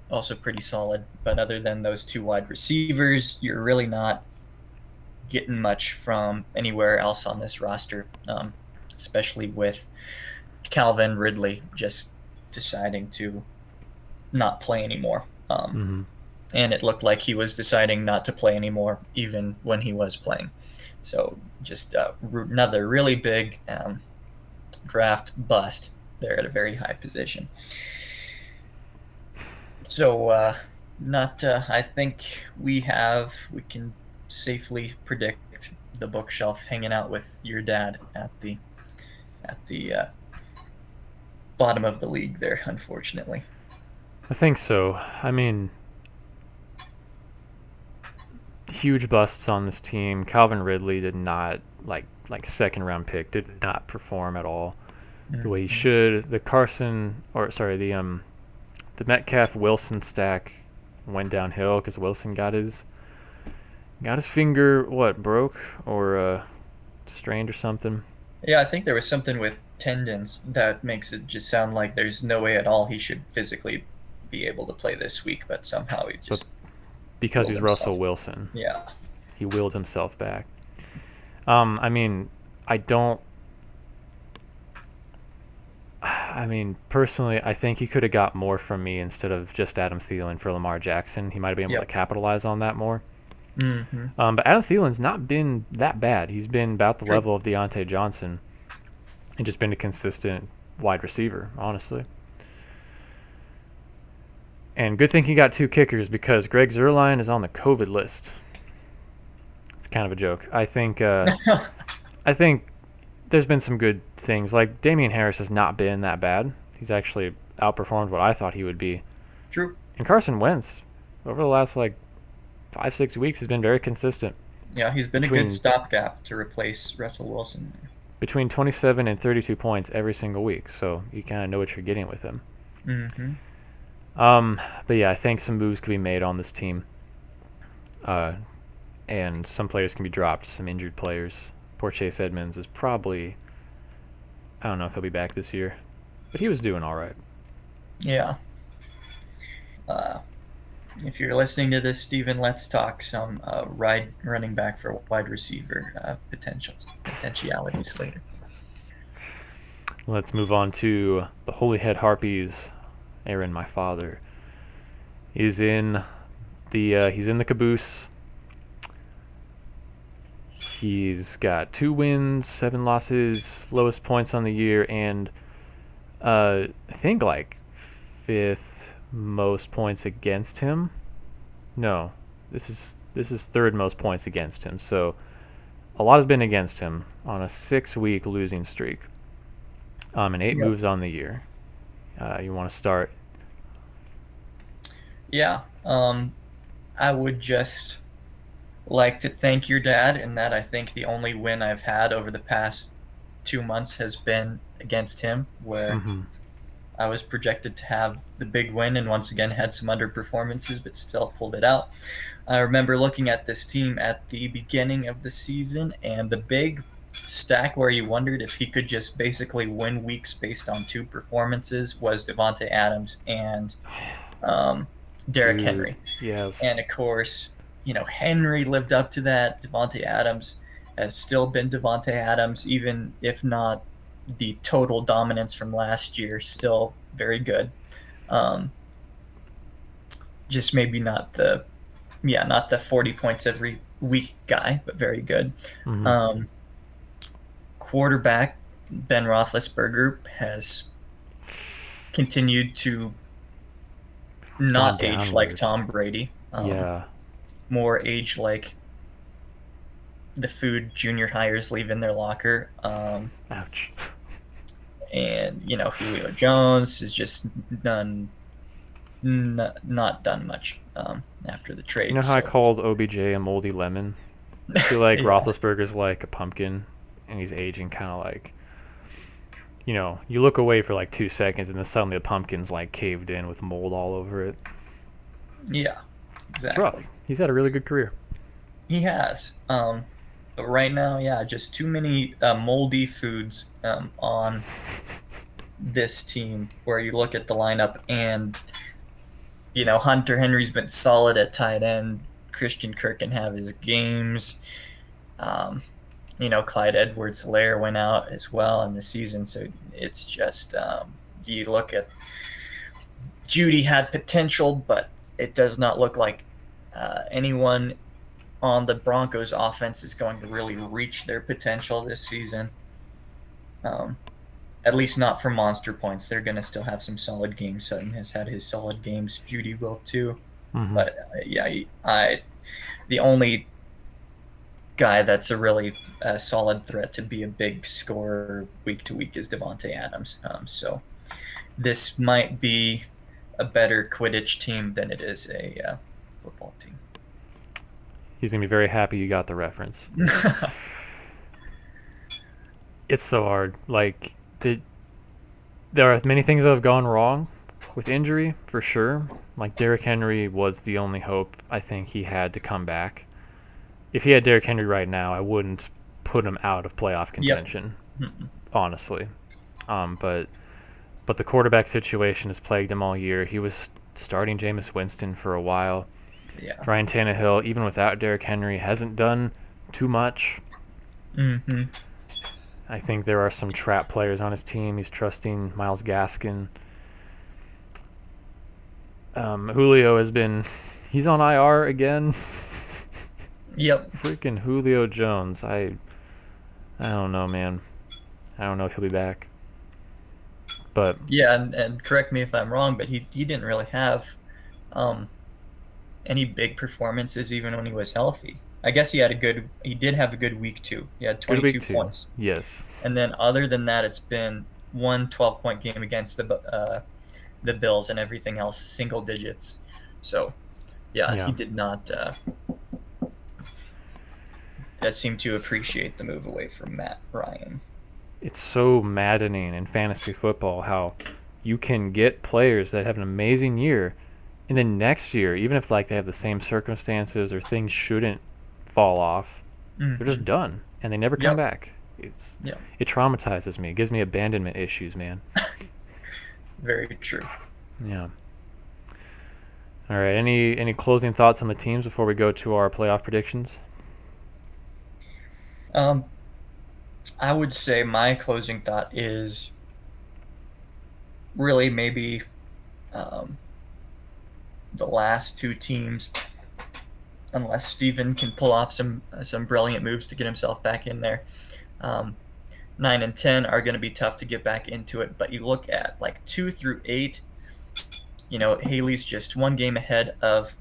also pretty solid. But other than those 2 wide receivers, you're really not getting much from anywhere else on this roster, especially with Calvin Ridley just deciding to not play anymore. And it looked like he was deciding not to play anymore even when he was playing. So just another really big draft bust there at a very high position. So I think we can safely predict the bookshelf hanging out with your dad at the bottom of the league there, unfortunately. I think so. I mean, huge busts on this team. Calvin Ridley did not, like second round pick, did not perform at all the way he should. The Metcalf Wilson stack went downhill because Wilson got his finger broke or strained or something. Yeah, I think there was something with tendons that makes it just sound like there's no way at all he should physically be able to play this week, but somehow he just because he's Russell Wilson. Yeah. He willed himself back. I mean, personally, I think he could have got more from me instead of just Adam Thielen for Lamar Jackson. He might have been able to capitalize on that more. But Adam Thielen's not been that bad. He's been about the level of Deontay Johnson and just been a consistent wide receiver, honestly. And good thing he got 2 kickers because Greg Zuerlein is on the COVID list. It's kind of a joke. I think there's been some good things. Like Damian Harris has not been that bad. He's actually outperformed what I thought he would be. True. And Carson Wentz, over the last 5-6 weeks, has been very consistent. Yeah, he's been a good stopgap to replace Russell Wilson. Between 27 and 32 points every single week, so you kind of know what you're getting with him. But yeah, I think some moves could be made on this team. And some players can be dropped, some injured players. Poor Chase Edmonds is probably, I don't know if he'll be back this year, but he was doing all right. Yeah. If you're listening to this, Steven, let's talk some running back for wide receiver potentialities later. Let's move on to the Holyhead Harpies. Aaron, my father, is in the caboose. He's got 2 wins, 7 losses, lowest points on the year, and I think 5th most points against him. No, This is third most points against him. So a lot has been against him on a 6-week losing streak. And 8 Yep. moves on the year. You want to start? Yeah. I would just like to thank your dad, in that I think the only win I've had over the past 2 months has been against him, where Mm-hmm. I was projected to have the big win and once again had some underperformances, but still pulled it out. I remember looking at this team at the beginning of the season, and the big stack where you wondered if he could just basically win weeks based on 2 performances was Devontae Adams and um, Derrick Dude, Henry. yes. And of course, Henry lived up to that. Devontae Adams has still been Devontae Adams, even if not the total dominance from last year, still very good. Um, just maybe not the 40 points every week guy, but very good. Mm-hmm. Um, Quarterback Ben Roethlisberger has continued to Gone not age like downward. Tom Brady, Yeah. more age like the food junior hires leave in their locker. Ouch. And Julio Jones has just not done much after the You trade. know how I So called OBJ a moldy lemon? I feel like yeah, Roethlisberger's like a pumpkin, and he's aging kind of like, you look away for like 2 seconds, and then suddenly the pumpkin's like caved in with mold all over it. yeah, It's exactly. rough. He's had a really good career. He has. But right now, yeah, just too many moldy foods on this team. Where you look at the lineup, and Hunter Henry's been solid at tight end. Christian Kirk can have his games. Um, Clyde Edwards-Helaire went out as well in the season, so it's just you look at Judy had potential, but it does not look like anyone on the Broncos offense is going to really reach their potential this season. Um, at least not for monster points. They're going to still have some solid games. Sutton has had his solid games. Judy will too. Mm-hmm. But yeah, the only guy that's a really solid threat to be a big scorer week to week is Devontae Adams. So this might be a better Quidditch team than it is a football team. He's gonna be very happy you got the reference. It's so hard. Like there are many things that have gone wrong with injury for sure. Like Derrick Henry was the only hope I think he had to come back. If he had Derrick Henry right now, I wouldn't put him out of playoff Yep. contention, Mm-mm. honestly. But the quarterback situation has plagued him all year. He was starting Jameis Winston for a while. Yeah. Ryan Tannehill, even without Derrick Henry, hasn't done too much. Mm-hmm. I think there are some trap players on his team. He's trusting Myles Gaskin. Julio has been, he's on IR again. Yep. Freaking Julio Jones. I don't know, man. I don't know if he'll be back. But Yeah, and correct me if I'm wrong, but he didn't really have um, any big performances even when he was healthy. I guess he did have a good week too. He had good week 22 two. points. Yes. And then other than that, it's been one 12-point game against the Bills, and everything else single digits. So, yeah, Yeah. he did not seem to appreciate the move away from Matt Ryan. It's so maddening in fantasy football how you can get players that have an amazing year, and then next year, even if like they have the same circumstances or things shouldn't fall off, they're just Mm-hmm. done and they never come Yep. back. Yep. It traumatizes me. It gives me abandonment issues, man. Very true. Yeah. All right. Any closing thoughts on the teams before we go to our playoff predictions? Um, I would say my closing thought is really maybe um, the last two teams, unless Steven can pull off some brilliant moves to get himself back in there. Um, 9 and 10 are going to be tough to get back into it, but you look at like 2 through 8. Haley's just one game ahead of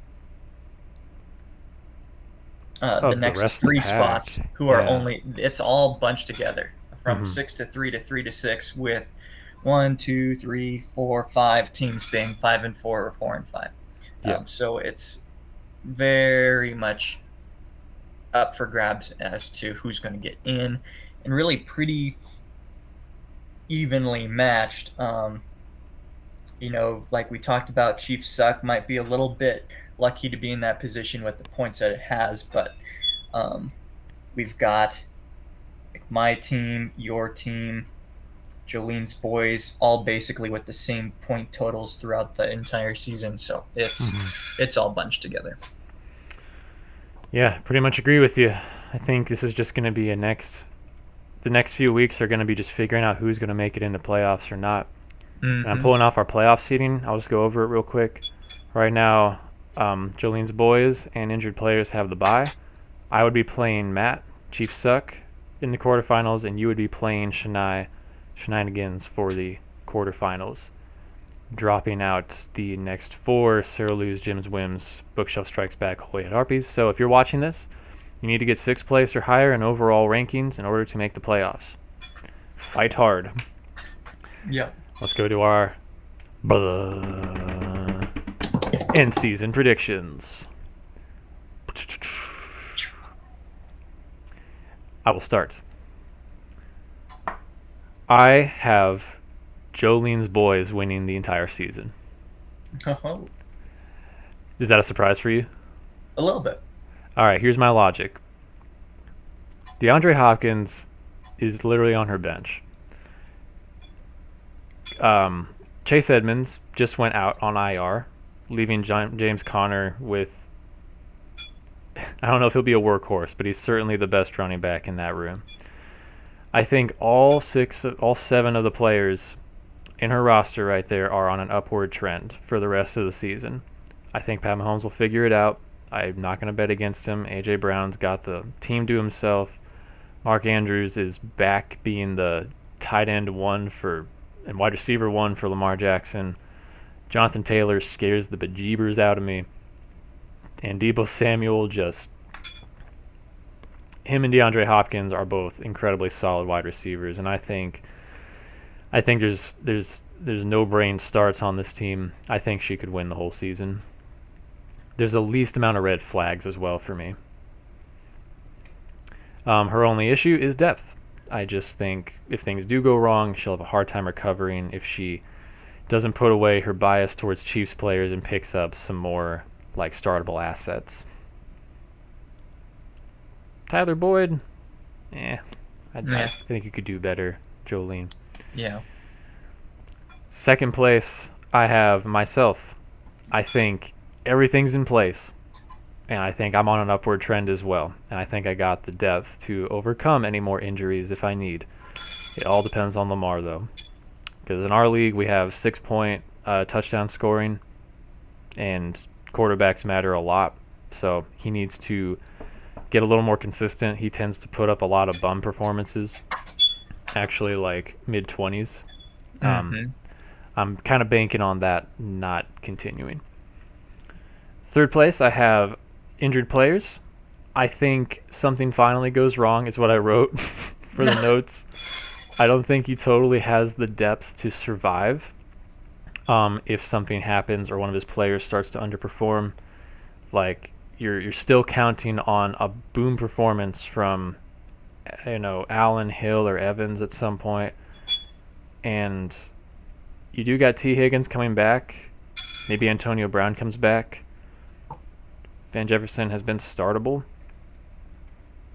the Of the next rest of the three pack. spots, who are Yeah. only, it's all bunched together from Mhm. 6 to 3 to 3 to 6, with 1, 2, 3, 4, 5 teams being 5-4 or 4-5. Yeah. So it's very much up for grabs as to who's going to get in, and really pretty evenly matched. Like we talked about, Chiefs suck might be a little bit lucky to be in that position with the points that it has, but we've got like my team, your team, Jolene's boys, all basically with the same point totals throughout the entire season. So it's all bunched together. Yeah, pretty much agree with you. I think this is just going to be the next few weeks are going to be just figuring out who's going to make it into playoffs or not. And I'm pulling off our playoff seeding. I'll just go over it real quick. Right now, Jolene's boys and injured players have the bye. I would be playing Matt, Chiefs suck, in the quarterfinals, and you would be playing Senaynigans for the quarterfinals. Dropping out the next 4, Sarah Lou's, Jim's, Whim's, Bookshelf Strikes Back, Holyhead Harpies. So if you're watching this, you need to get 6th place or higher in overall rankings in order to make the playoffs. Fight hard. Yeah. Let's go to our end season predictions. I will start. I have Jolene's boys winning the entire season. Oh, Is that a surprise for you? a little bit. All right, here's my logic. DeAndre Hopkins is literally on her bench. Chase Edmonds just went out on IR, leaving James Conner with, I don't know if he'll be a workhorse, but he's certainly the best running back in that room. I think all 7 of the players in her roster right there are on an upward trend for the rest of the season. I think Pat Mahomes will figure it out. I'm not going to bet against him. A.J. Brown's got the team to himself. Mark Andrews is back being the tight end 1 and wide receiver 1 for Lamar Jackson. Jonathan Taylor scares the bejeebers out of me. And Deebo Samuel him and DeAndre Hopkins are both incredibly solid wide receivers, and I think there's no brain starts on this team. I think she could win the whole season. There's the least amount of red flags as well for me. Her only issue is depth. I just think if things do go wrong, she'll have a hard time recovering if she doesn't put away her bias towards Chiefs players and picks up some more like startable assets. Tyler Boyd, I think you could do better, Jolene. Yeah. 2nd place, I have myself. I think everything's in place, and I think I'm on an upward trend as well. And I think I got the depth to overcome any more injuries if I need. It all depends on Lamar, though, because in our league we have 6-point touchdown scoring, and quarterbacks matter a lot. So he needs to get a little more consistent. He tends to put up a lot of bum performances, actually like mid-20s. I'm kind of banking on that not continuing. 3rd place, I have injured players. I think something finally goes wrong is what I wrote for the notes. I don't think he totally has the depth to survive if something happens or one of his players starts to underperform. Like, you're still counting on a boom performance from, Allen, Hill, or Evans at some point. And you do got T. Higgins coming back. Maybe Antonio Brown comes back. Van Jefferson has been startable.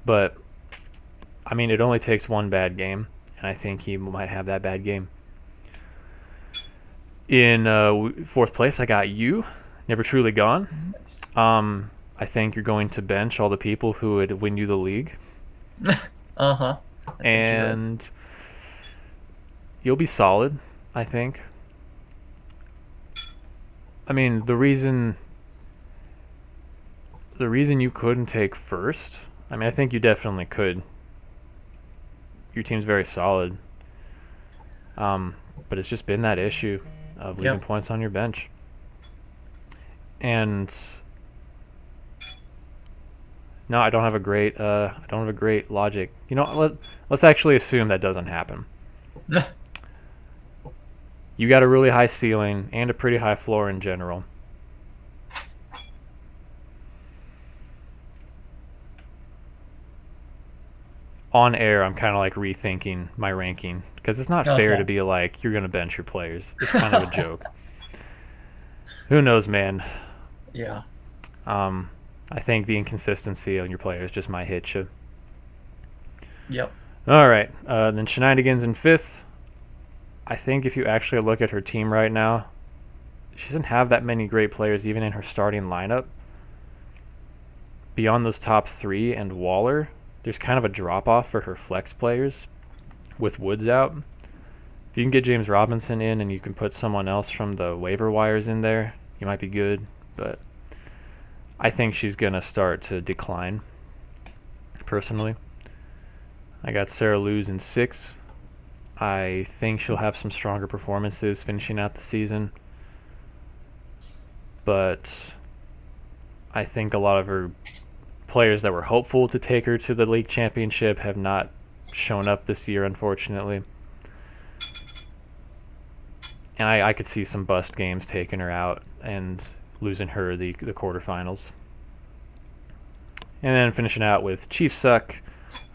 But, it only takes one bad game. And I think he might have that bad game. In 4th place, I got you. Never Truly Gone. I think you're going to bench all the people who would win you the league. And you'll be solid, I think. The reason you couldn't take 1st, I think you definitely could. Your team's very solid. But it's just been that issue of leaving points on your bench. And No, I don't have a great. I don't have a great logic. You know, let's actually assume that doesn't happen. You got a really high ceiling and a pretty high floor in general. On air, I'm kind of like rethinking my ranking because it's not fair to be like you're gonna bench your players. It's kind of a joke. Who knows, man? Yeah. I think the inconsistency on your players just might hit you. Yep. All right. Then Senaynigans in 5th. I think if you actually look at her team right now, she doesn't have that many great players even in her starting lineup. Beyond those top 3 and Waller, there's kind of a drop-off for her flex players with Woods out. If you can get James Robinson in and you can put someone else from the waiver wires in there, you might be good. But I think she's going to start to decline, personally. I got Sarah Luz in 6. I think she'll have some stronger performances finishing out the season. But I think a lot of her players that were hopeful to take her to the league championship have not shown up this year, unfortunately. And I could see some bust games taking her out and losing her the quarterfinals. And then finishing out with Chief Suck,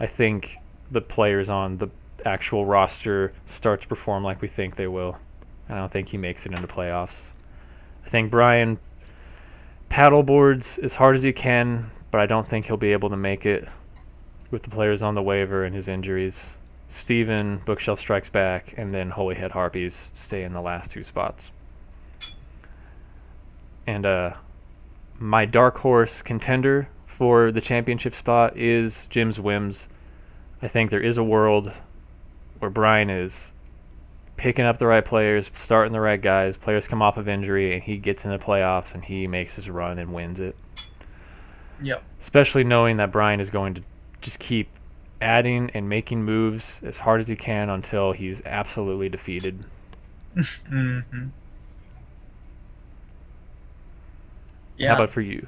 I think the players on the actual roster start to perform like we think they will. I don't think he makes it into playoffs. I think Brian paddleboards as hard as he can, but I don't think he'll be able to make it with the players on the waiver and his injuries. Steven, Bookshelf strikes back, and then Holyhead Harpies stay in the last 2 spots. And my dark horse contender for the championship spot is Jim's Whims. I think there is a world where Brian is picking up the right players, starting the right guys, players come off of injury, and he gets in the playoffs and he makes his run and wins it. Yep. Especially knowing that Brian is going to just keep adding and making moves as hard as he can until he's absolutely defeated. Mm-hmm. Yeah. How about for you?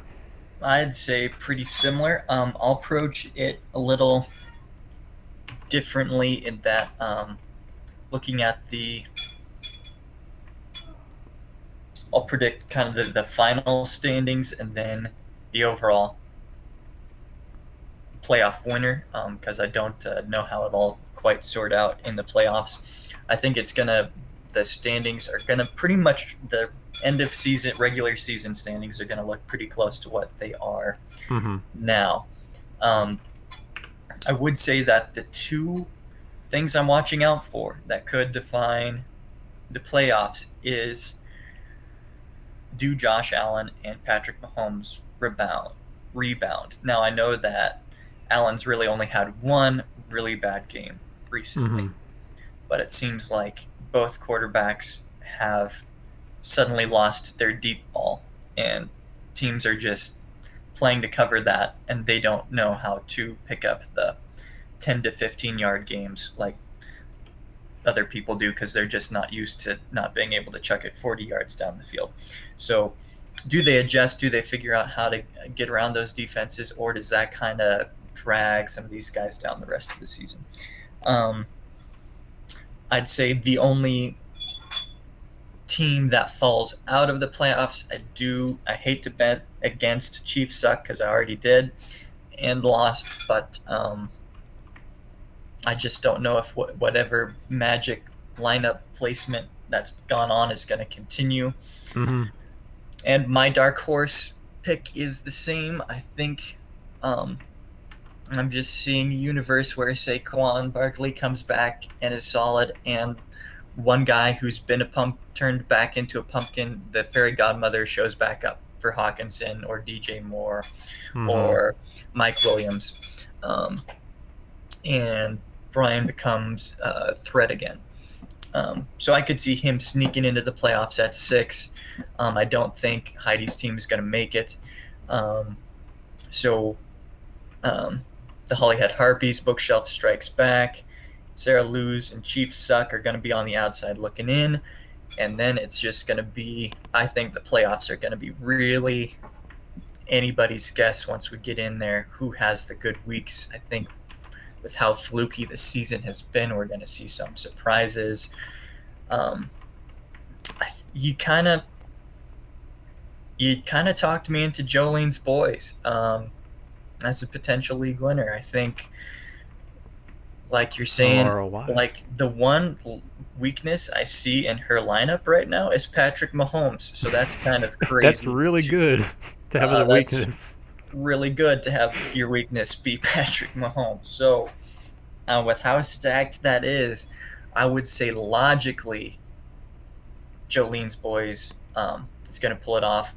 I'd say pretty similar. I'll approach it a little differently in that looking at I'll predict kind of the final standings and then the overall playoff winner because I don't know how it all quite sort out in the playoffs. I think the standings are gonna pretty much the end of season, regular season standings are gonna look pretty close to what they are now. I would say that the 2 things I'm watching out for that could define the playoffs is, do Josh Allen and Patrick Mahomes rebound? Now, I know that Allen's really only had 1 really bad game recently, but it seems like both quarterbacks have suddenly lost their deep ball, and teams are just playing to cover that, and they don't know how to pick up the 10 to 15-yard games like other people do because they're just not used to not being able to chuck it 40 yards down the field. So do they adjust? Do they figure out how to get around those defenses, or does that kind of drag some of these guys down the rest of the season? I'd say the only team that falls out of the playoffs, I hate to bet against Chiefs Suck because I already did and lost, but I just don't know if whatever magic lineup placement that's gone on is going to continue. And my dark horse pick is the same. I think I'm just seeing a universe where Saquon Barkley comes back and is solid, and one guy who's been turned back into a pumpkin, the fairy godmother, shows back up for Hawkinson or DJ Moore or Mike Williams. And Brian becomes a threat again. So I could see him sneaking into the playoffs at 6. I don't think Heidi's team is going to make it. So the Holyhead Harpies, Bookshelf strikes back. Sarah Luz and Chief Suck are going to be on the outside looking in. And then it's just going to be, I think the playoffs are going to be really anybody's guess once we get in there who has the good weeks. I think with how fluky the season has been, we're going to see some surprises. Um, you kind of talked me into Jolene's Boys as a potential league winner. I think, like you're saying, like the one weakness I see in her lineup right now is Patrick Mahomes. So that's kind of crazy. That's really good to have as a weakness. Really good to have your weakness be Patrick Mahomes. So with how stacked that is, I would say logically Jolene's Boys is going to pull it off.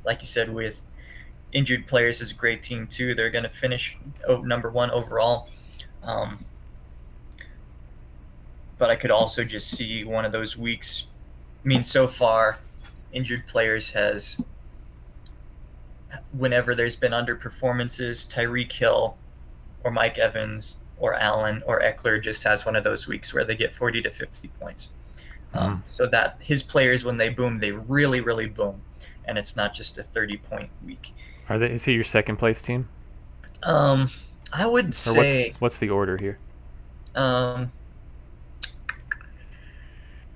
Like you said, with injured players, is a great team too. They're going to finish number 1 overall. But I could also just see one of those weeks. I mean, so far, injured players has, whenever there's been underperformances, Tyreek Hill or Mike Evans or Allen or Eckler just has one of those weeks where they get 40 to 50 points. So that his players, when they boom, they really, really boom. And it's not just a 30-point week. Is he your second place team? I would say. What's the order here?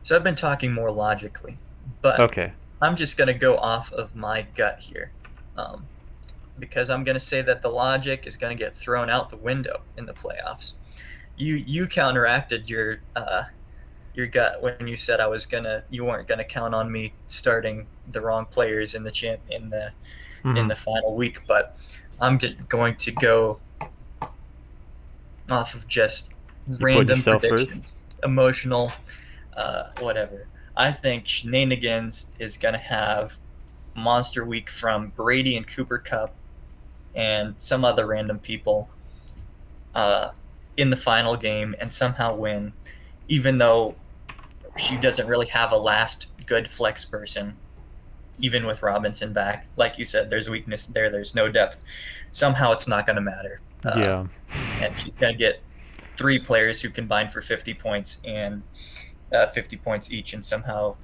So I've been talking more logically, but okay. I'm just going to go off of my gut here, because I'm going to say that the logic is going to get thrown out the window in the playoffs. You counteracted your gut when you said you weren't gonna count on me starting the wrong players in the in the final week, but I'm going to go off of just random predictions, emotional, whatever. I think Senaynigans is gonna have monster week from Brady and Cooper Kupp and some other random people in the final game and somehow win, even though she doesn't really have a last good flex person, even with Robinson back. Like you said, there's weakness there. There's no depth. Somehow it's not going to matter. Yeah. And she's going to get 3 players who combine for 50 points and 50 points each and somehow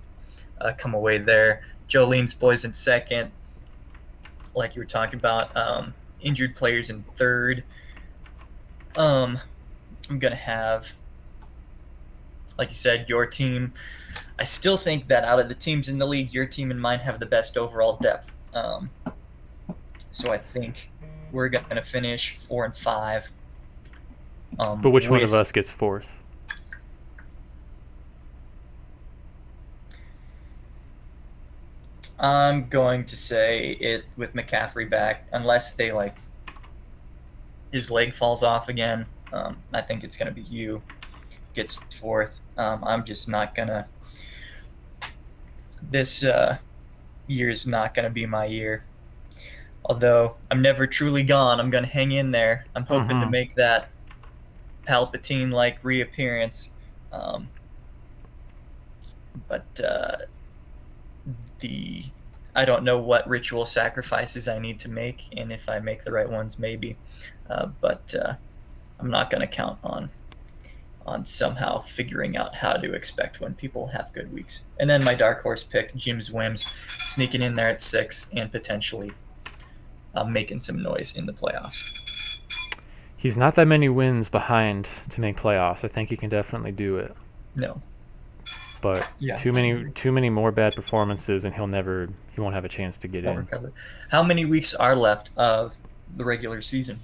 come away there. Jolene's Boys in second, like you were talking about. Injured players in third. I'm going to have, like you said, your team. I still think that out of the teams in the league, your team and mine have the best overall depth. So I think we're going to finish 4 and 5. But which one of us gets 4th? I'm going to say it with McCaffrey back, unless his leg falls off again. I think it's going to be you gets 4th. I'm just not gonna. This year's not gonna be my year. Although I'm never truly gone, I'm gonna hang in there. I'm hoping to make that Palpatine-like reappearance. But I don't know what ritual sacrifices I need to make, and if I make the right ones, maybe. But I'm not gonna count on somehow figuring out how to expect when people have good weeks. And then my dark horse pick, Jim's Whims, sneaking in there at 6 and potentially making some noise in the playoffs. He's not that many wins behind to make playoffs. I think he can definitely do it. No. But too many more bad performances and he won't have a chance to get in. Recover. How many weeks are left of the regular season?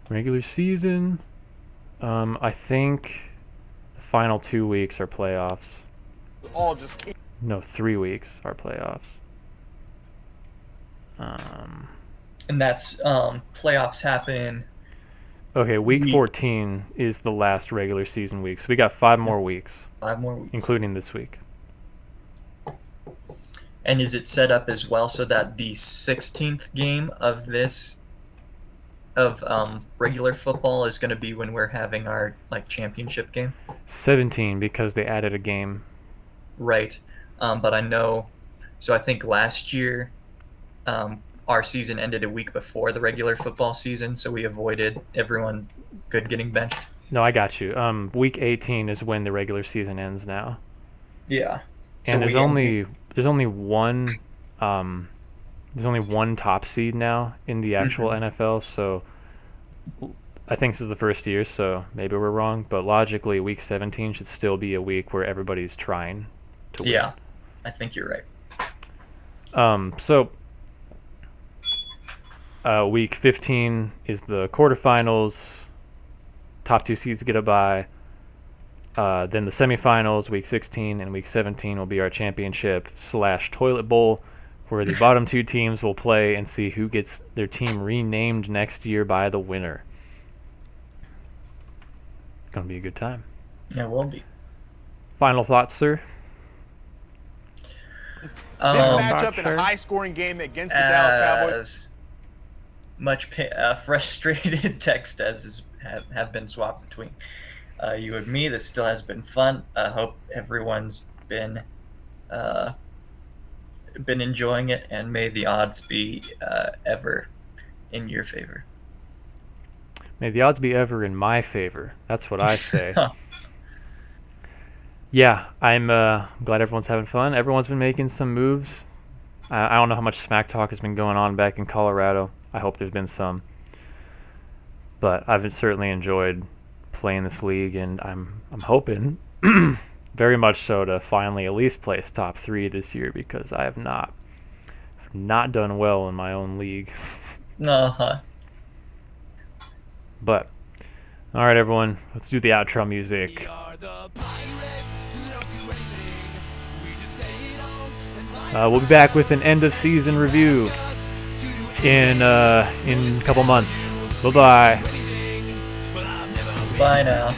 Regular season, I think the final 2 weeks are playoffs. No, 3 weeks are playoffs. And that's playoffs happen. Okay, week 14 is the last regular season week, so we got 5 more weeks. 5 more weeks, including this week. And is it set up as well so that the 16th game of regular football is going to be when we're having our championship game? 17 because they added a game. Right, but I know. So I think last year, our season ended a week before the regular football season, so we avoided everyone getting benched. No, I got you. Week 18 is when the regular season ends now. Yeah. And there's only one there's only one top seed now in the actual NFL, so I think this is the first year, so maybe we're wrong, but logically week 17 should still be a week where everybody's trying to win. Yeah, I think you're right. So week 15 is the quarterfinals. Top 2 seeds get a bye. Then the semifinals, week 16 and week 17 will be our championship / toilet bowl, where the bottom 2 teams will play and see who gets their team renamed next year by the winner. It's going to be a good time. It will be. Final thoughts, sir? This matchup in a high-scoring game against the Dallas Cowboys. Much frustrated text as have been swapped between you and me. This still has been fun. I hope everyone's been enjoying it, and may the odds be ever in your favor. May the odds be ever in my favor. That's what I say. Yeah, I'm glad everyone's having fun. Everyone's been making some moves. I don't know how much smack talk has been going on back in Colorado. I hope there's been some. But I've certainly enjoyed playing this league, and I'm hoping very much so to finally at least place top 3 this year, because I have not done well in my own league. Uh-huh. But all right, everyone, let's do the outro music. We'll be back with an end of season review in a couple months. Bye-bye. Bye now.